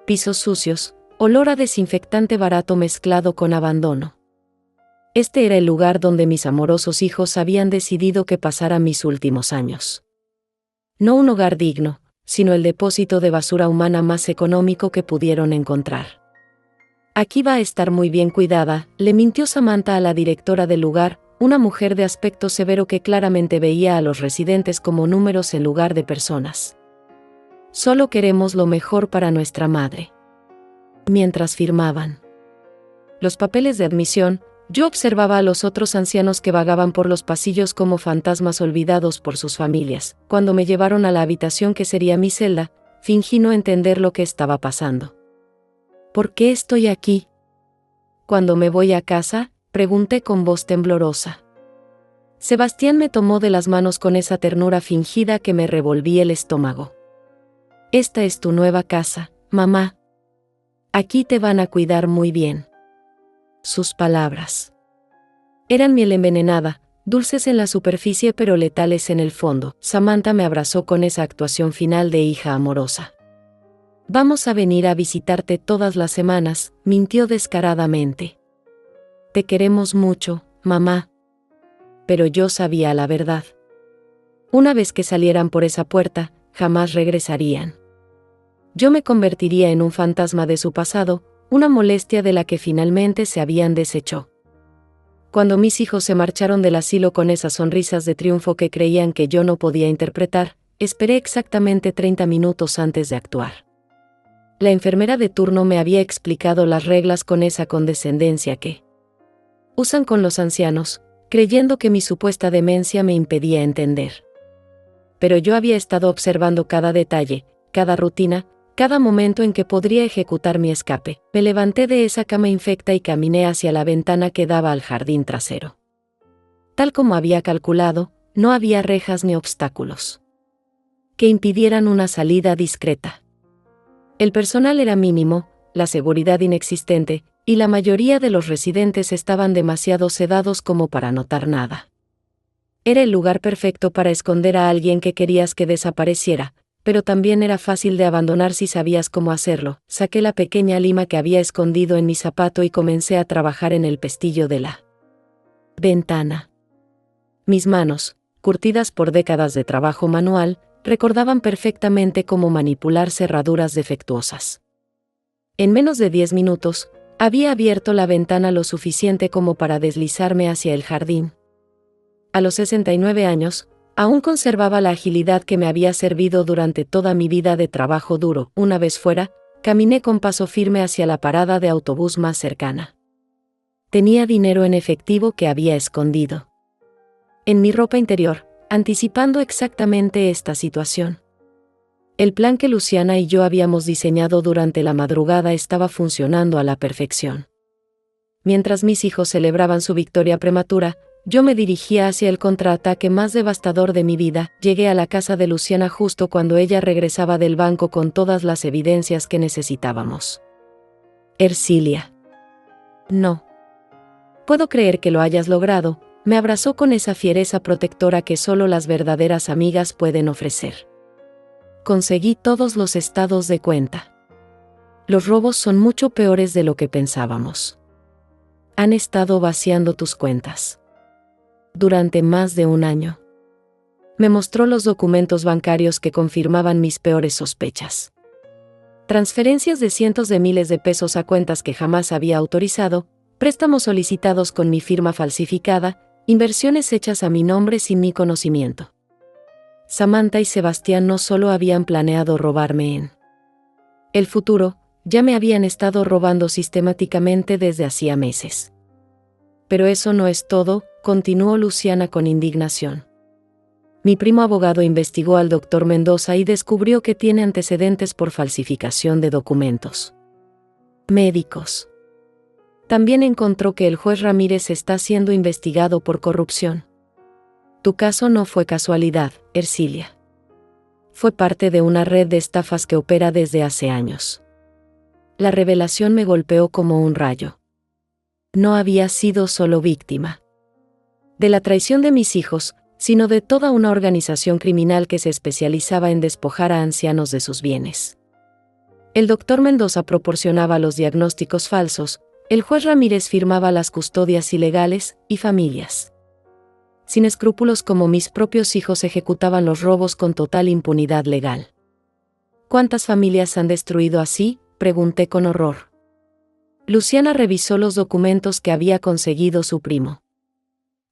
pisos sucios, olor a desinfectante barato mezclado con abandono. Este era el lugar donde mis amorosos hijos habían decidido que pasara mis últimos años. No un hogar digno, sino el depósito de basura humana más económico que pudieron encontrar. Aquí va a estar muy bien cuidada, le mintió Samantha a la directora del lugar, una mujer de aspecto severo que claramente veía a los residentes como números en lugar de personas. Solo queremos lo mejor para nuestra madre. Mientras firmaban los papeles de admisión, yo observaba a los otros ancianos que vagaban por los pasillos como fantasmas olvidados por sus familias. Cuando me llevaron a la habitación que sería mi celda, fingí no entender lo que estaba pasando. ¿Por qué estoy aquí? Cuando me voy a casa, pregunté con voz temblorosa. Sebastián me tomó de las manos con esa ternura fingida que me revolvía el estómago. Esta es tu nueva casa, mamá. Aquí te van a cuidar muy bien. Sus palabras eran miel envenenada, dulces en la superficie pero letales en el fondo. Samantha me abrazó con esa actuación final de hija amorosa. Vamos a venir a visitarte todas las semanas, mintió descaradamente. Te queremos mucho, mamá. Pero yo sabía la verdad. Una vez que salieran por esa puerta, jamás regresarían. Yo me convertiría en un fantasma de su pasado, una molestia de la que finalmente se habían deshecho. Cuando mis hijos se marcharon del asilo con esas sonrisas de triunfo que creían que yo no podía interpretar, esperé exactamente 30 minutos antes de actuar. La enfermera de turno me había explicado las reglas con esa condescendencia que usan con los ancianos, creyendo que mi supuesta demencia me impedía entender. Pero yo había estado observando cada detalle, cada rutina, cada momento en que podría ejecutar mi escape. Me levanté de esa cama infecta y caminé hacia la ventana que daba al jardín trasero. Tal como había calculado, no había rejas ni obstáculos que impidieran una salida discreta. El personal era mínimo, la seguridad inexistente, y la mayoría de los residentes estaban demasiado sedados como para notar nada. Era el lugar perfecto para esconder a alguien que querías que desapareciera, pero también era fácil de abandonar si sabías cómo hacerlo. Saqué la pequeña lima que había escondido en mi zapato y comencé a trabajar en el pestillo de la ventana. Mis manos, curtidas por décadas de trabajo manual, recordaban perfectamente cómo manipular cerraduras defectuosas. En menos de 10 minutos, había abierto la ventana lo suficiente como para deslizarme hacia el jardín. A los 69 años, aún conservaba la agilidad que me había servido durante toda mi vida de trabajo duro. Una vez fuera, caminé con paso firme hacia la parada de autobús más cercana. Tenía dinero en efectivo que había escondido en mi ropa interior, anticipando exactamente esta situación. El plan que Luciana y yo habíamos diseñado durante la madrugada estaba funcionando a la perfección. Mientras mis hijos celebraban su victoria prematura, yo me dirigía hacia el contraataque más devastador de mi vida. Llegué a la casa de Luciana justo cuando ella regresaba del banco con todas las evidencias que necesitábamos. Ercilia. No. Puedo creer que lo hayas logrado, me abrazó con esa fiereza protectora que solo las verdaderas amigas pueden ofrecer. Conseguí todos los estados de cuenta. Los robos son mucho peores de lo que pensábamos. Han estado vaciando tus cuentas. Durante más de un año. Me mostró los documentos bancarios que confirmaban mis peores sospechas. Transferencias de cientos de miles de pesos a cuentas que jamás había autorizado, préstamos solicitados con mi firma falsificada, inversiones hechas a mi nombre sin mi conocimiento. Samantha y Sebastián no solo habían planeado robarme en el futuro, ya me habían estado robando sistemáticamente desde hacía meses. Pero eso no es todo, continuó Luciana con indignación. Mi primo abogado investigó al doctor Mendoza y descubrió que tiene antecedentes por falsificación de documentos médicos. También encontró que el juez Ramírez está siendo investigado por corrupción. Tu caso no fue casualidad, Ercilia. Fue parte de una red de estafas que opera desde hace años. La revelación me golpeó como un rayo. No había sido solo víctima de la traición de mis hijos, sino de toda una organización criminal que se especializaba en despojar a ancianos de sus bienes. El doctor Mendoza proporcionaba los diagnósticos falsos, el juez Ramírez firmaba las custodias ilegales, y familias sin escrúpulos como mis propios hijos ejecutaban los robos con total impunidad legal. ¿Cuántas familias han destruido así?, pregunté con horror. Luciana revisó los documentos que había conseguido su primo.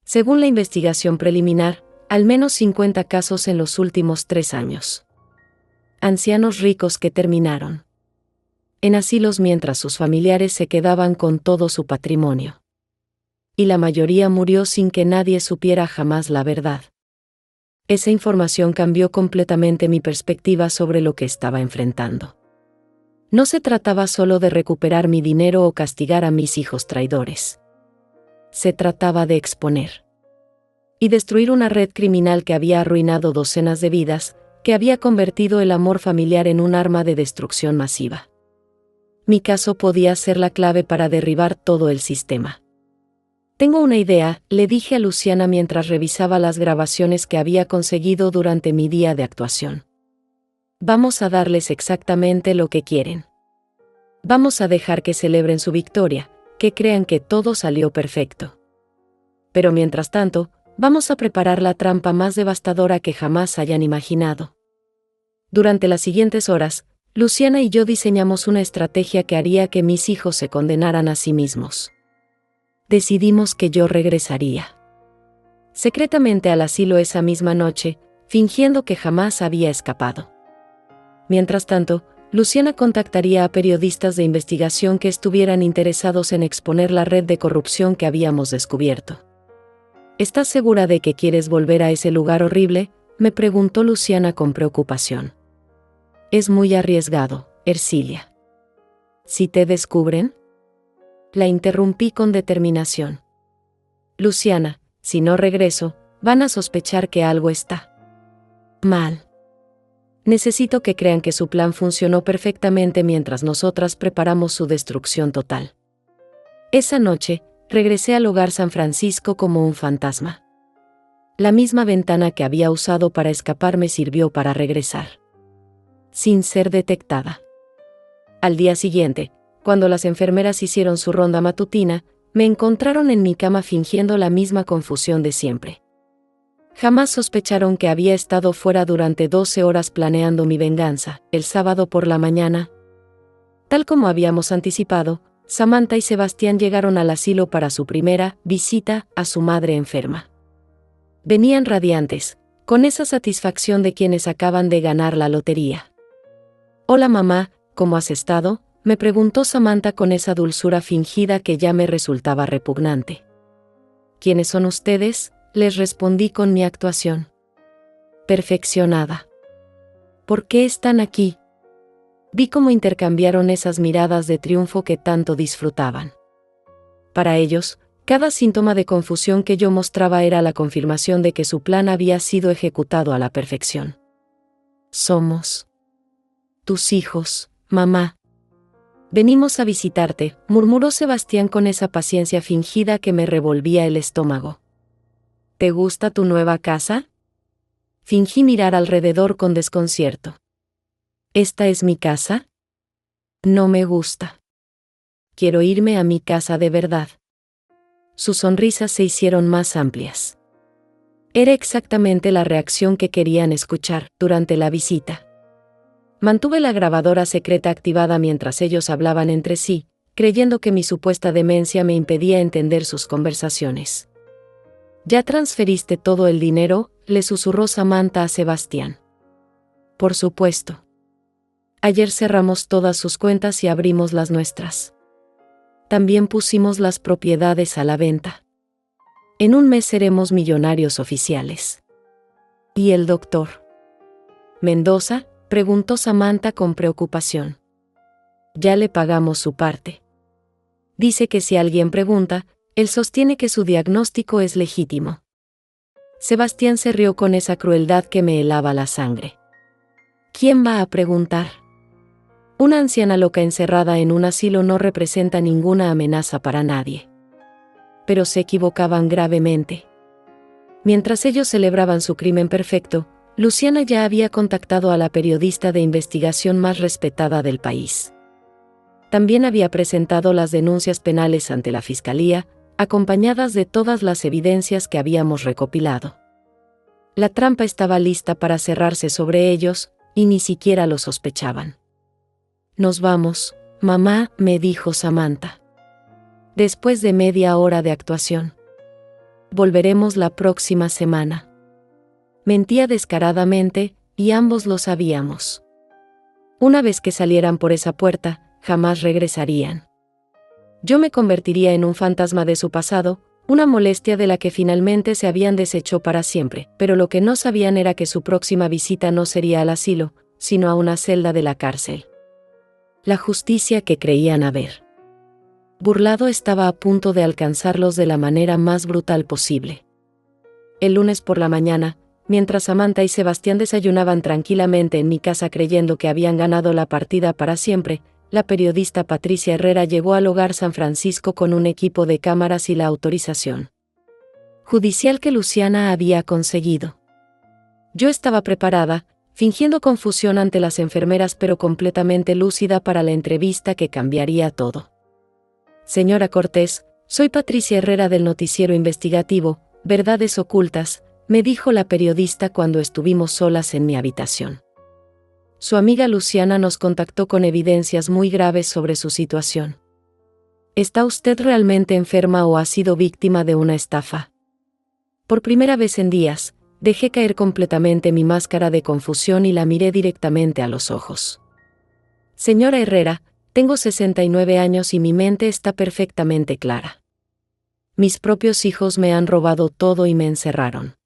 Según la investigación preliminar, al menos 50 casos en los últimos 3 años. Ancianos ricos que terminaron en asilos mientras sus familiares se quedaban con todo su patrimonio. Y la mayoría murió sin que nadie supiera jamás la verdad. Esa información cambió completamente mi perspectiva sobre lo que estaba enfrentando. No se trataba solo de recuperar mi dinero o castigar a mis hijos traidores. Se trataba de exponer y destruir una red criminal que había arruinado docenas de vidas, que había convertido el amor familiar en un arma de destrucción masiva. Mi caso podía ser la clave para derribar todo el sistema. Tengo una idea, le dije a Luciana mientras revisaba las grabaciones que había conseguido durante mi día de actuación. Vamos a darles exactamente lo que quieren. Vamos a dejar que celebren su victoria, que crean que todo salió perfecto. Pero mientras tanto, vamos a preparar la trampa más devastadora que jamás hayan imaginado. Durante las siguientes horas, Luciana y yo diseñamos una estrategia que haría que mis hijos se condenaran a sí mismos. Decidimos que yo regresaría secretamente al asilo esa misma noche, fingiendo que jamás había escapado. Mientras tanto, Luciana contactaría a periodistas de investigación que estuvieran interesados en exponer la red de corrupción que habíamos descubierto. ¿Estás segura de que quieres volver a ese lugar horrible?, me preguntó Luciana con preocupación. Es muy arriesgado, Ercilia. ¿Si te descubren? La interrumpí con determinación. Luciana, si no regreso, van a sospechar que algo está mal. Necesito que crean que su plan funcionó perfectamente mientras nosotras preparamos su destrucción total. Esa noche, regresé al hogar San Francisco como un fantasma. La misma ventana que había usado para escapar me sirvió para regresar, sin ser detectada. Al día siguiente, cuando las enfermeras hicieron su ronda matutina, me encontraron en mi cama fingiendo la misma confusión de siempre. Jamás sospecharon que había estado fuera durante 12 horas planeando mi venganza. El sábado por la mañana, tal como habíamos anticipado, Samantha y Sebastián llegaron al asilo para su primera visita a su madre enferma. Venían radiantes, con esa satisfacción de quienes acaban de ganar la lotería. «Hola mamá, ¿cómo has estado?», me preguntó Samantha con esa dulzura fingida que ya me resultaba repugnante. «¿Quiénes son ustedes?», les respondí con mi actuación perfeccionada. «¿Por qué están aquí?». Vi cómo intercambiaron esas miradas de triunfo que tanto disfrutaban. Para ellos, Cada síntoma de confusión que yo mostraba era la confirmación de que su plan había sido ejecutado a la perfección. Somos tus hijos, mamá. Venimos a visitarte, murmuró Sebastián con esa paciencia fingida que me revolvía el estómago. ¿Te gusta tu nueva casa? Fingí mirar alrededor con desconcierto. ¿Esta es mi casa? No me gusta. Quiero irme a mi casa de verdad. Sus sonrisas se hicieron más amplias. Era exactamente la reacción que querían escuchar durante la visita. Mantuve la grabadora secreta activada mientras ellos hablaban entre sí, creyendo que mi supuesta demencia me impedía entender sus conversaciones. ¿Ya transferiste todo el dinero?, le susurró Samantha a Sebastián. Por supuesto. Ayer cerramos todas sus cuentas y abrimos las nuestras. También pusimos las propiedades a la venta. En un mes seremos millonarios oficiales. ¿Y el doctor Mendoza?, preguntó Samantha con preocupación. Ya le pagamos su parte. Dice que si alguien pregunta, él sostiene que su diagnóstico es legítimo. Sebastián se rió con esa crueldad que me helaba la sangre. ¿Quién va a preguntar? Una anciana loca encerrada en un asilo no representa ninguna amenaza para nadie. Pero se equivocaban gravemente. Mientras ellos celebraban su crimen perfecto, Luciana ya había contactado a la periodista de investigación más respetada del país. También había presentado las denuncias penales ante la fiscalía, acompañadas de todas las evidencias que habíamos recopilado. La trampa estaba lista para cerrarse sobre ellos, y ni siquiera lo sospechaban. Nos vamos, mamá, me dijo Samantha. Después de media hora de actuación. Volveremos la próxima semana. Mentía descaradamente, y ambos lo sabíamos. Una vez que salieran por esa puerta, jamás regresarían. Yo me convertiría en un fantasma de su pasado, una molestia de la que finalmente se habían deshecho para siempre, pero lo que no sabían era que su próxima visita no sería al asilo, sino a una celda de la cárcel. La justicia que creían haber burlado estaba a punto de alcanzarlos de la manera más brutal posible. El lunes por la mañana, mientras Samantha y Sebastián desayunaban tranquilamente en mi casa creyendo que habían ganado la partida para siempre, la periodista Patricia Herrera llegó al hogar San Francisco con un equipo de cámaras y la autorización judicial que Luciana había conseguido. Yo estaba preparada, fingiendo confusión ante las enfermeras pero completamente lúcida para la entrevista que cambiaría todo. Señora Cortés, soy Patricia Herrera del noticiero investigativo, Verdades Ocultas, me dijo la periodista cuando estuvimos solas en mi habitación. Su amiga Luciana nos contactó con evidencias muy graves sobre su situación. ¿Está usted realmente enferma o ha sido víctima de una estafa? Por primera vez en días, dejé caer completamente mi máscara de confusión y la miré directamente a los ojos. Señora Herrera, tengo 69 años y mi mente está perfectamente clara. Mis propios hijos me han robado todo y me encerraron.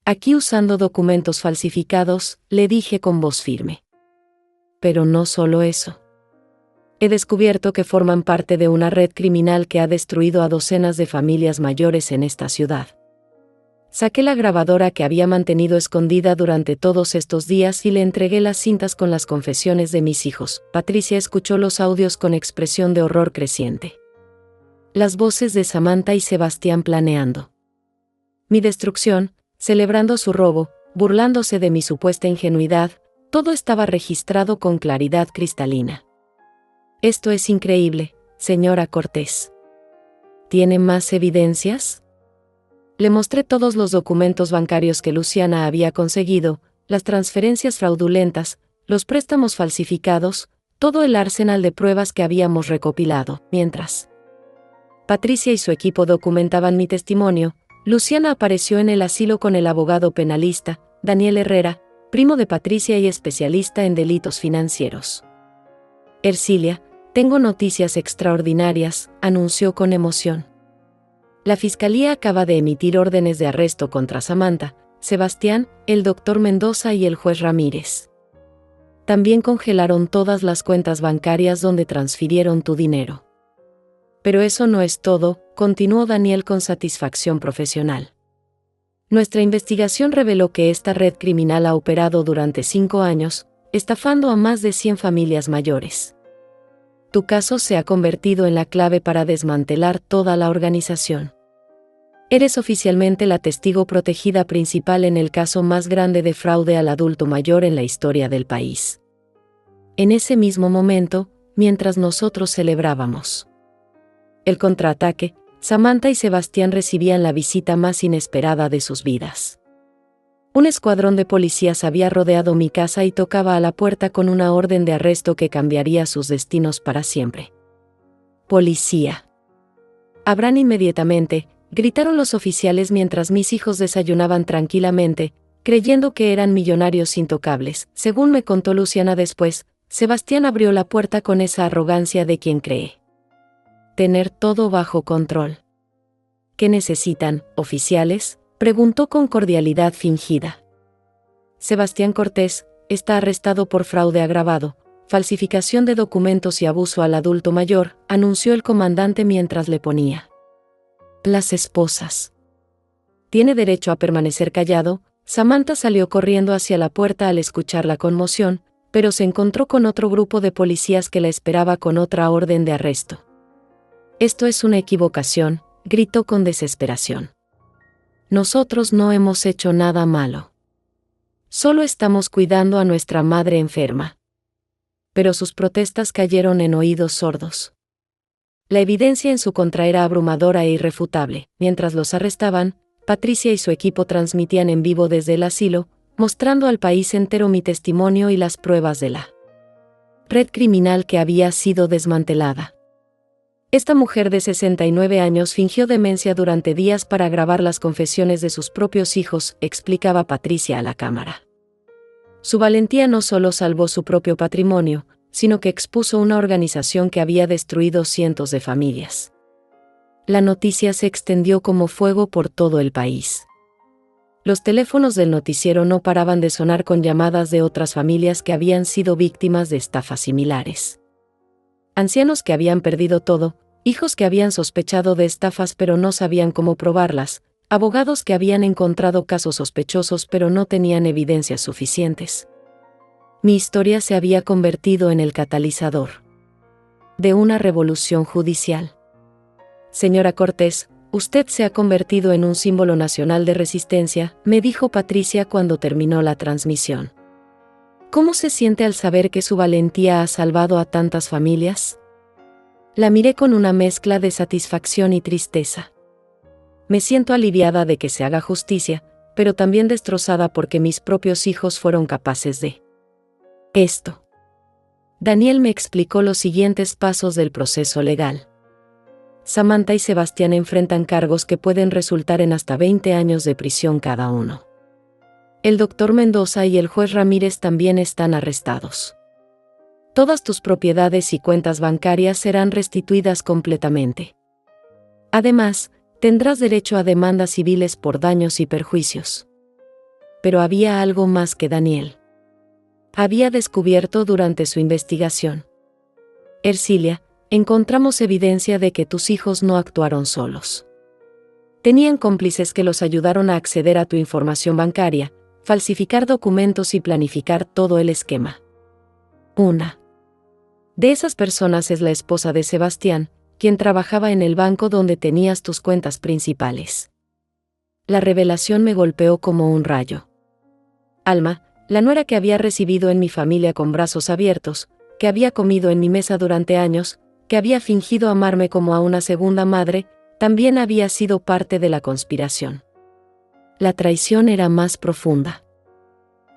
Aquí usando documentos falsificados, le dije con voz firme. Pero no solo eso. He descubierto que forman parte de una red criminal que ha destruido a docenas de familias mayores en esta ciudad. Saqué la grabadora que había mantenido escondida durante todos estos días y le entregué las cintas con las confesiones de mis hijos. Patricia escuchó los audios con expresión de horror creciente. Las voces de Samantha y Sebastián planeando mi destrucción, celebrando su robo, burlándose de mi supuesta ingenuidad, todo estaba registrado con claridad cristalina. Esto es increíble, señora Cortés. ¿Tiene más evidencias? Le mostré todos los documentos bancarios que Luciana había conseguido, las transferencias fraudulentas, los préstamos falsificados, todo el arsenal de pruebas que habíamos recopilado. Mientras Patricia y su equipo documentaban mi testimonio, Luciana apareció en el asilo con el abogado penalista, Daniel Herrera, primo de Patricia y especialista en delitos financieros. Ercilia, tengo noticias extraordinarias, anunció con emoción. La fiscalía acaba de emitir órdenes de arresto contra Samantha, Sebastián, el doctor Mendoza y el juez Ramírez. También congelaron todas las cuentas bancarias donde transfirieron tu dinero. Pero eso no es todo, continuó Daniel con satisfacción profesional. Nuestra investigación reveló que esta red criminal ha operado durante 5 años, estafando a más de 100 familias mayores. Tu caso se ha convertido en la clave para desmantelar toda la organización. Eres oficialmente la testigo protegida principal en el caso más grande de fraude al adulto mayor en la historia del país. En ese mismo momento, mientras nosotros celebrábamos el contraataque, Samantha y Sebastián recibían la visita más inesperada de sus vidas. Un escuadrón de policías había rodeado mi casa y tocaba a la puerta con una orden de arresto que cambiaría sus destinos para siempre. ¡Policía! Abran inmediatamente, gritaron los oficiales mientras mis hijos desayunaban tranquilamente, creyendo que eran millonarios intocables. Según me contó Luciana después, Sebastián abrió la puerta con esa arrogancia de quien cree tener todo bajo control. ¿Qué necesitan, oficiales?, preguntó con cordialidad fingida. Sebastián Cortés está arrestado por fraude agravado, falsificación de documentos y abuso al adulto mayor, anunció el comandante mientras le ponía las esposas. Tiene derecho a permanecer callado. Samantha salió corriendo hacia la puerta al escuchar la conmoción, pero se encontró con otro grupo de policías que la esperaba con otra orden de arresto. Esto es una equivocación, gritó con desesperación. Nosotros no hemos hecho nada malo. Solo estamos cuidando a nuestra madre enferma. Pero sus protestas cayeron en oídos sordos. La evidencia en su contra era abrumadora e irrefutable. Mientras los arrestaban, Patricia y su equipo transmitían en vivo desde el asilo, mostrando al país entero mi testimonio y las pruebas de la red criminal que había sido desmantelada. Esta mujer de 69 años fingió demencia durante días para grabar las confesiones de sus propios hijos, explicaba Patricia a la cámara. Su valentía no solo salvó su propio patrimonio, sino que expuso una organización que había destruido cientos de familias. La noticia se extendió como fuego por todo el país. Los teléfonos del noticiero no paraban de sonar con llamadas de otras familias que habían sido víctimas de estafas similares. Ancianos que habían perdido todo, hijos que habían sospechado de estafas pero no sabían cómo probarlas, abogados que habían encontrado casos sospechosos pero no tenían evidencias suficientes. Mi historia se había convertido en el catalizador de una revolución judicial. Señora Cortés, usted se ha convertido en un símbolo nacional de resistencia, me dijo Patricia cuando terminó la transmisión. ¿Cómo se siente al saber que su valentía ha salvado a tantas familias? La miré con una mezcla de satisfacción y tristeza. Me siento aliviada de que se haga justicia, pero también destrozada porque mis propios hijos fueron capaces de esto. Daniel me explicó los siguientes pasos del proceso legal. Samantha y Sebastián enfrentan cargos que pueden resultar en hasta 20 años de prisión cada uno. El doctor Mendoza y el juez Ramírez también están arrestados. Todas tus propiedades y cuentas bancarias serán restituidas completamente. Además, tendrás derecho a demandas civiles por daños y perjuicios. Pero había algo más que Daniel había descubierto durante su investigación. Ercilia, encontramos evidencia de que tus hijos no actuaron solos. Tenían cómplices que los ayudaron a acceder a tu información bancaria, falsificar documentos y planificar todo el esquema. Una de esas personas es la esposa de Sebastián, quien trabajaba en el banco donde tenías tus cuentas principales. La revelación me golpeó como un rayo. Alma, la nuera que había recibido en mi familia con brazos abiertos, que había comido en mi mesa durante años, que había fingido amarme como a una segunda madre, también había sido parte de la conspiración. La traición era más profunda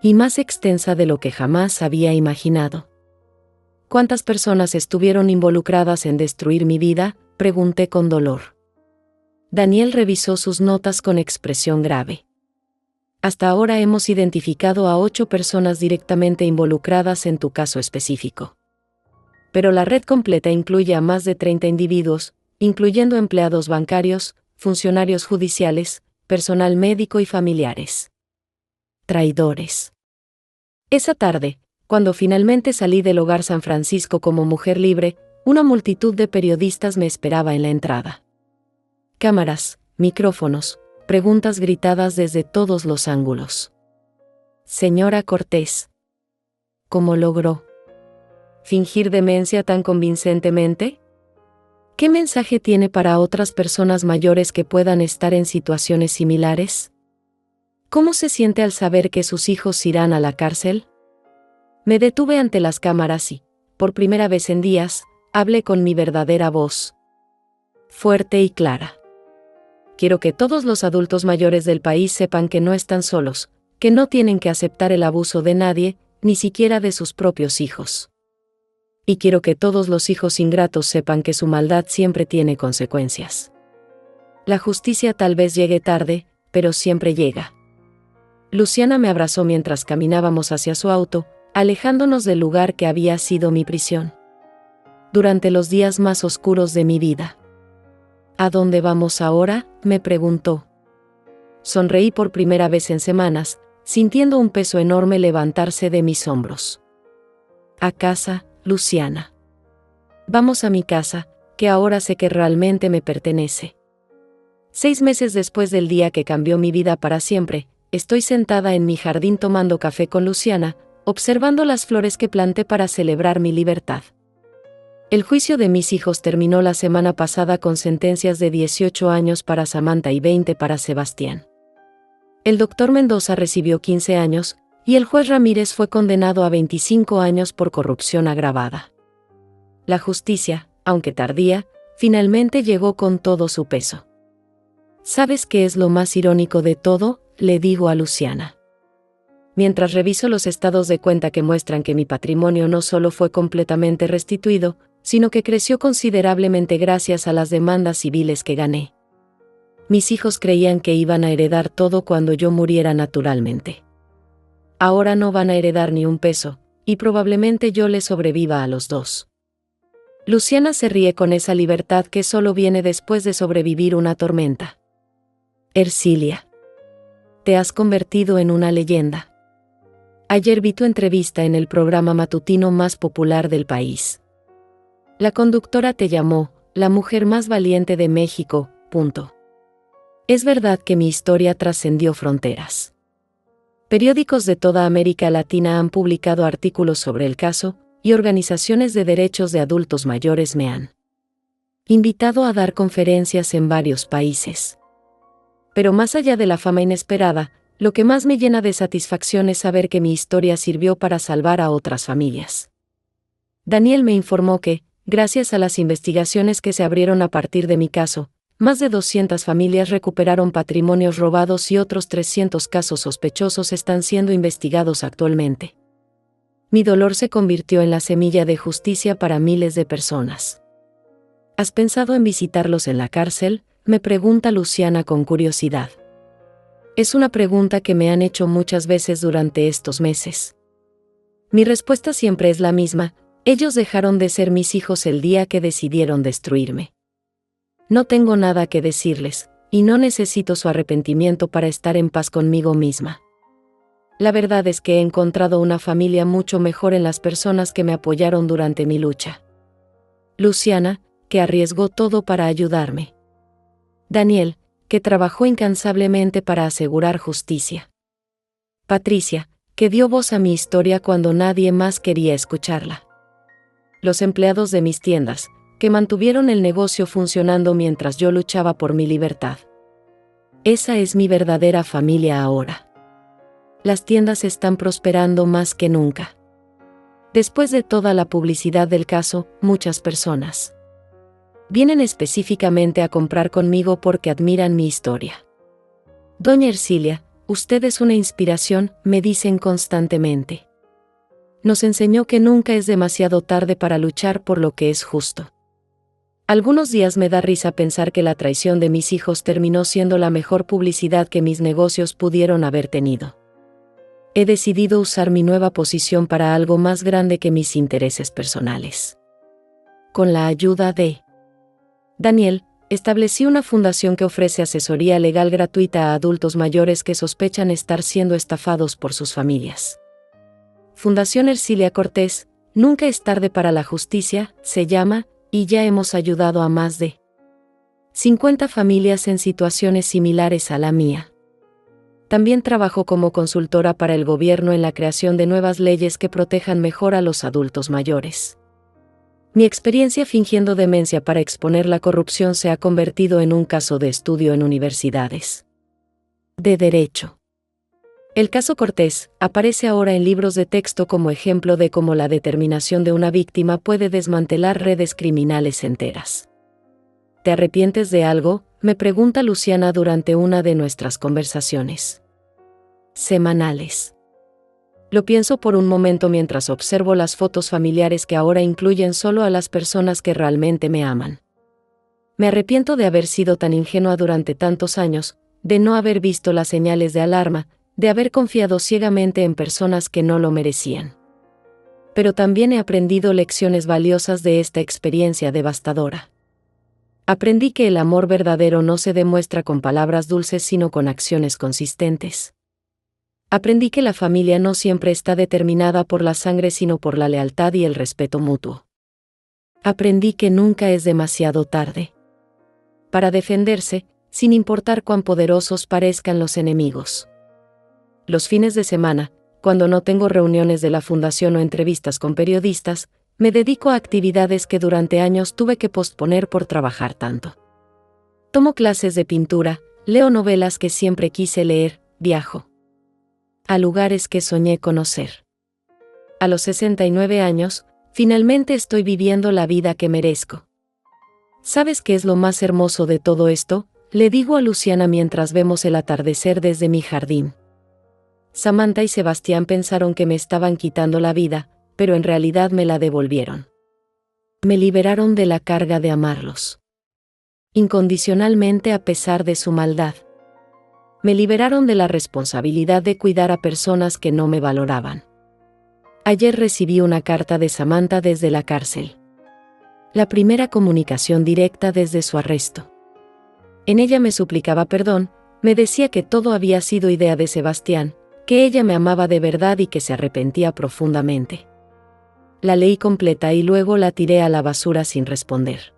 y más extensa de lo que jamás había imaginado. ¿Cuántas personas estuvieron involucradas en destruir mi vida?, pregunté con dolor. Daniel revisó sus notas con expresión grave. Hasta ahora hemos identificado a 8 personas directamente involucradas en tu caso específico. Pero la red completa incluye a más de 30 individuos, incluyendo empleados bancarios, funcionarios judiciales, personal médico y familiares. Traidores. Esa tarde, cuando finalmente salí del hogar San Francisco como mujer libre, Una multitud de periodistas me esperaba en la entrada. Cámaras, micrófonos, preguntas gritadas desde todos los ángulos. Señora Cortés, ¿cómo logró fingir demencia tan convincentemente? ¿Qué mensaje tiene para otras personas mayores que puedan estar en situaciones similares? ¿Cómo se siente al saber que sus hijos irán a la cárcel? Me detuve ante las cámaras y, por primera vez en días, hablé con mi verdadera voz. Fuerte y clara. Quiero que todos los adultos mayores del país sepan que no están solos, que no tienen que aceptar el abuso de nadie, ni siquiera de sus propios hijos. Y quiero que todos los hijos ingratos sepan que su maldad siempre tiene consecuencias. La justicia tal vez llegue tarde, pero siempre llega. Luciana me abrazó mientras caminábamos hacia su auto, alejándonos del lugar que había sido mi prisión. Durante los días más oscuros de mi vida. ¿A dónde vamos ahora?, me preguntó. Sonreí por primera vez en semanas, sintiendo un peso enorme levantarse de mis hombros. A casa, Luciana. Vamos a mi casa, que ahora sé que realmente me pertenece. 6 meses después del día que cambió mi vida para siempre, estoy sentada en mi jardín tomando café con Luciana, observando las flores que planté para celebrar mi libertad. El juicio de mis hijos terminó la semana pasada con sentencias de 18 años para Samantha y 20 para Sebastián. El doctor Mendoza recibió 15 años, y el juez Ramírez fue condenado a 25 años por corrupción agravada. La justicia, aunque tardía, finalmente llegó con todo su peso. ¿Sabes qué es lo más irónico de todo?, le digo a Luciana. Mientras reviso los estados de cuenta que muestran que mi patrimonio no solo fue completamente restituido, sino que creció considerablemente gracias a las demandas civiles que gané. Mis hijos creían que iban a heredar todo cuando yo muriera naturalmente. Ahora no van a heredar ni un peso, y probablemente yo les sobreviva a los dos. Luciana se ríe con esa libertad que solo viene después de sobrevivir una tormenta. Ercilia. Te has convertido en una leyenda. Ayer vi tu entrevista en el programa matutino más popular del país. La conductora te llamó, la mujer más valiente de México, . Es verdad que mi historia trascendió fronteras. Periódicos de toda América Latina han publicado artículos sobre el caso, y organizaciones de derechos de adultos mayores me han invitado a dar conferencias en varios países. Pero más allá de la fama inesperada, lo que más me llena de satisfacción es saber que mi historia sirvió para salvar a otras familias. Daniel me informó que, gracias a las investigaciones que se abrieron a partir de mi caso, más de 200 familias recuperaron patrimonios robados y otros 300 casos sospechosos están siendo investigados actualmente. Mi dolor se convirtió en la semilla de justicia para miles de personas. ¿Has pensado en visitarlos en la cárcel?, me pregunta Luciana con curiosidad. Es una pregunta que me han hecho muchas veces durante estos meses. Mi respuesta siempre es la misma: ellos dejaron de ser mis hijos el día que decidieron destruirme. No tengo nada que decirles, y no necesito su arrepentimiento para estar en paz conmigo misma. La verdad es que he encontrado una familia mucho mejor en las personas que me apoyaron durante mi lucha. Luciana, que arriesgó todo para ayudarme. Daniel, que trabajó incansablemente para asegurar justicia. Patricia, que dio voz a mi historia cuando nadie más quería escucharla. Los empleados de mis tiendas, que mantuvieron el negocio funcionando mientras yo luchaba por mi libertad. Esa es mi verdadera familia ahora. Las tiendas están prosperando más que nunca. Después de toda la publicidad del caso, muchas personas vienen específicamente a comprar conmigo porque admiran mi historia. Doña Ercilia, usted es una inspiración, me dicen constantemente. Nos enseñó que nunca es demasiado tarde para luchar por lo que es justo. Algunos días me da risa pensar que la traición de mis hijos terminó siendo la mejor publicidad que mis negocios pudieron haber tenido. He decidido usar mi nueva posición para algo más grande que mis intereses personales. Con la ayuda de Daniel, establecí una fundación que ofrece asesoría legal gratuita a adultos mayores que sospechan estar siendo estafados por sus familias. Fundación Ercilia Cortés, Nunca es tarde para la justicia, se llama, y ya hemos ayudado a más de 50 familias en situaciones similares a la mía. También trabajo como consultora para el gobierno en la creación de nuevas leyes que protejan mejor a los adultos mayores. Mi experiencia fingiendo demencia para exponer la corrupción se ha convertido en un caso de estudio en universidades de derecho. El caso Cortés aparece ahora en libros de texto como ejemplo de cómo la determinación de una víctima puede desmantelar redes criminales enteras. ¿Te arrepientes de algo?, me pregunta Luciana durante una de nuestras conversaciones semanales. Lo pienso por un momento mientras observo las fotos familiares que ahora incluyen solo a las personas que realmente me aman. Me arrepiento de haber sido tan ingenua durante tantos años, de no haber visto las señales de alarma, de haber confiado ciegamente en personas que no lo merecían. Pero también he aprendido lecciones valiosas de esta experiencia devastadora. Aprendí que el amor verdadero no se demuestra con palabras dulces sino con acciones consistentes. Aprendí que la familia no siempre está determinada por la sangre sino por la lealtad y el respeto mutuo. Aprendí que nunca es demasiado tarde para defenderse, sin importar cuán poderosos parezcan los enemigos. Los fines de semana, cuando no tengo reuniones de la fundación o entrevistas con periodistas, me dedico a actividades que durante años tuve que posponer por trabajar tanto. Tomo clases de pintura, leo novelas que siempre quise leer, viajo a lugares que soñé conocer. A los 69 años, finalmente estoy viviendo la vida que merezco. ¿Sabes qué es lo más hermoso de todo esto?, le digo a Luciana mientras vemos el atardecer desde mi jardín. Samantha y Sebastián pensaron que me estaban quitando la vida, pero en realidad me la devolvieron. Me liberaron de la carga de amarlos incondicionalmente a pesar de su maldad. Me liberaron de la responsabilidad de cuidar a personas que no me valoraban. Ayer recibí una carta de Samantha desde la cárcel. La primera comunicación directa desde su arresto. En ella me suplicaba perdón, me decía que todo había sido idea de Sebastián, que ella me amaba de verdad y que se arrepentía profundamente. La leí completa y luego la tiré a la basura sin responder.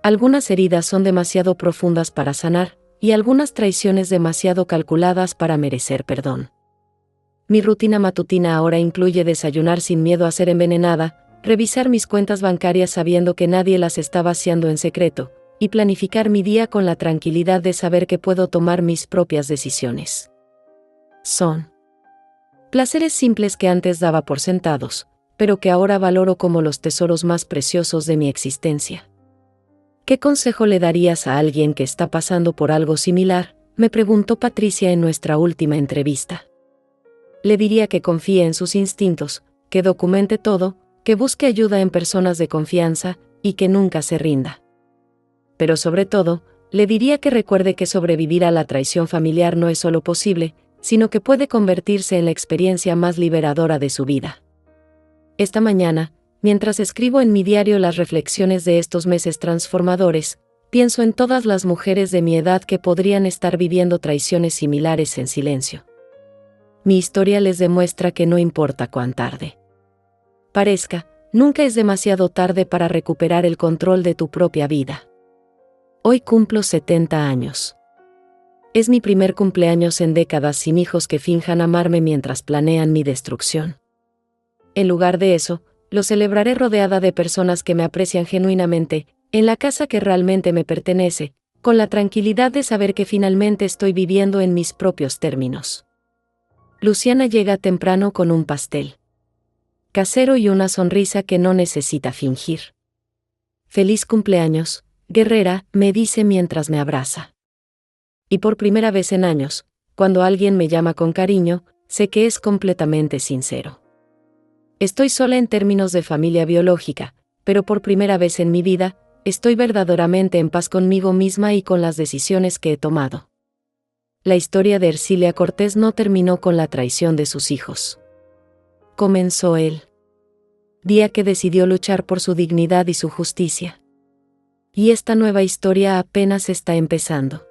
Algunas heridas son demasiado profundas para sanar, y algunas traiciones demasiado calculadas para merecer perdón. Mi rutina matutina ahora incluye desayunar sin miedo a ser envenenada, revisar mis cuentas bancarias sabiendo que nadie las está vaciando en secreto, y planificar mi día con la tranquilidad de saber que puedo tomar mis propias decisiones. Son placeres simples que antes daba por sentados, pero que ahora valoro como los tesoros más preciosos de mi existencia. ¿Qué consejo le darías a alguien que está pasando por algo similar?, me preguntó Patricia en nuestra última entrevista. Le diría que confíe en sus instintos, que documente todo, que busque ayuda en personas de confianza, y que nunca se rinda. Pero sobre todo, le diría que recuerde que sobrevivir a la traición familiar no es solo posible, sino que puede convertirse en la experiencia más liberadora de su vida. Esta mañana, mientras escribo en mi diario las reflexiones de estos meses transformadores, pienso en todas las mujeres de mi edad que podrían estar viviendo traiciones similares en silencio. Mi historia les demuestra que no importa cuán tarde parezca, nunca es demasiado tarde para recuperar el control de tu propia vida. Hoy cumplo 70 años. Es mi primer cumpleaños en décadas sin hijos que finjan amarme mientras planean mi destrucción. En lugar de eso, lo celebraré rodeada de personas que me aprecian genuinamente, en la casa que realmente me pertenece, con la tranquilidad de saber que finalmente estoy viviendo en mis propios términos. Luciana llega temprano con un pastel casero y una sonrisa que no necesita fingir. Feliz cumpleaños, guerrera, me dice mientras me abraza. Y por primera vez en años, cuando alguien me llama con cariño, sé que es completamente sincero. Estoy sola en términos de familia biológica, pero por primera vez en mi vida, estoy verdaderamente en paz conmigo misma y con las decisiones que he tomado. La historia de Ercilia Cortés no terminó con la traición de sus hijos. Comenzó el día que decidió luchar por su dignidad y su justicia. Y esta nueva historia apenas está empezando.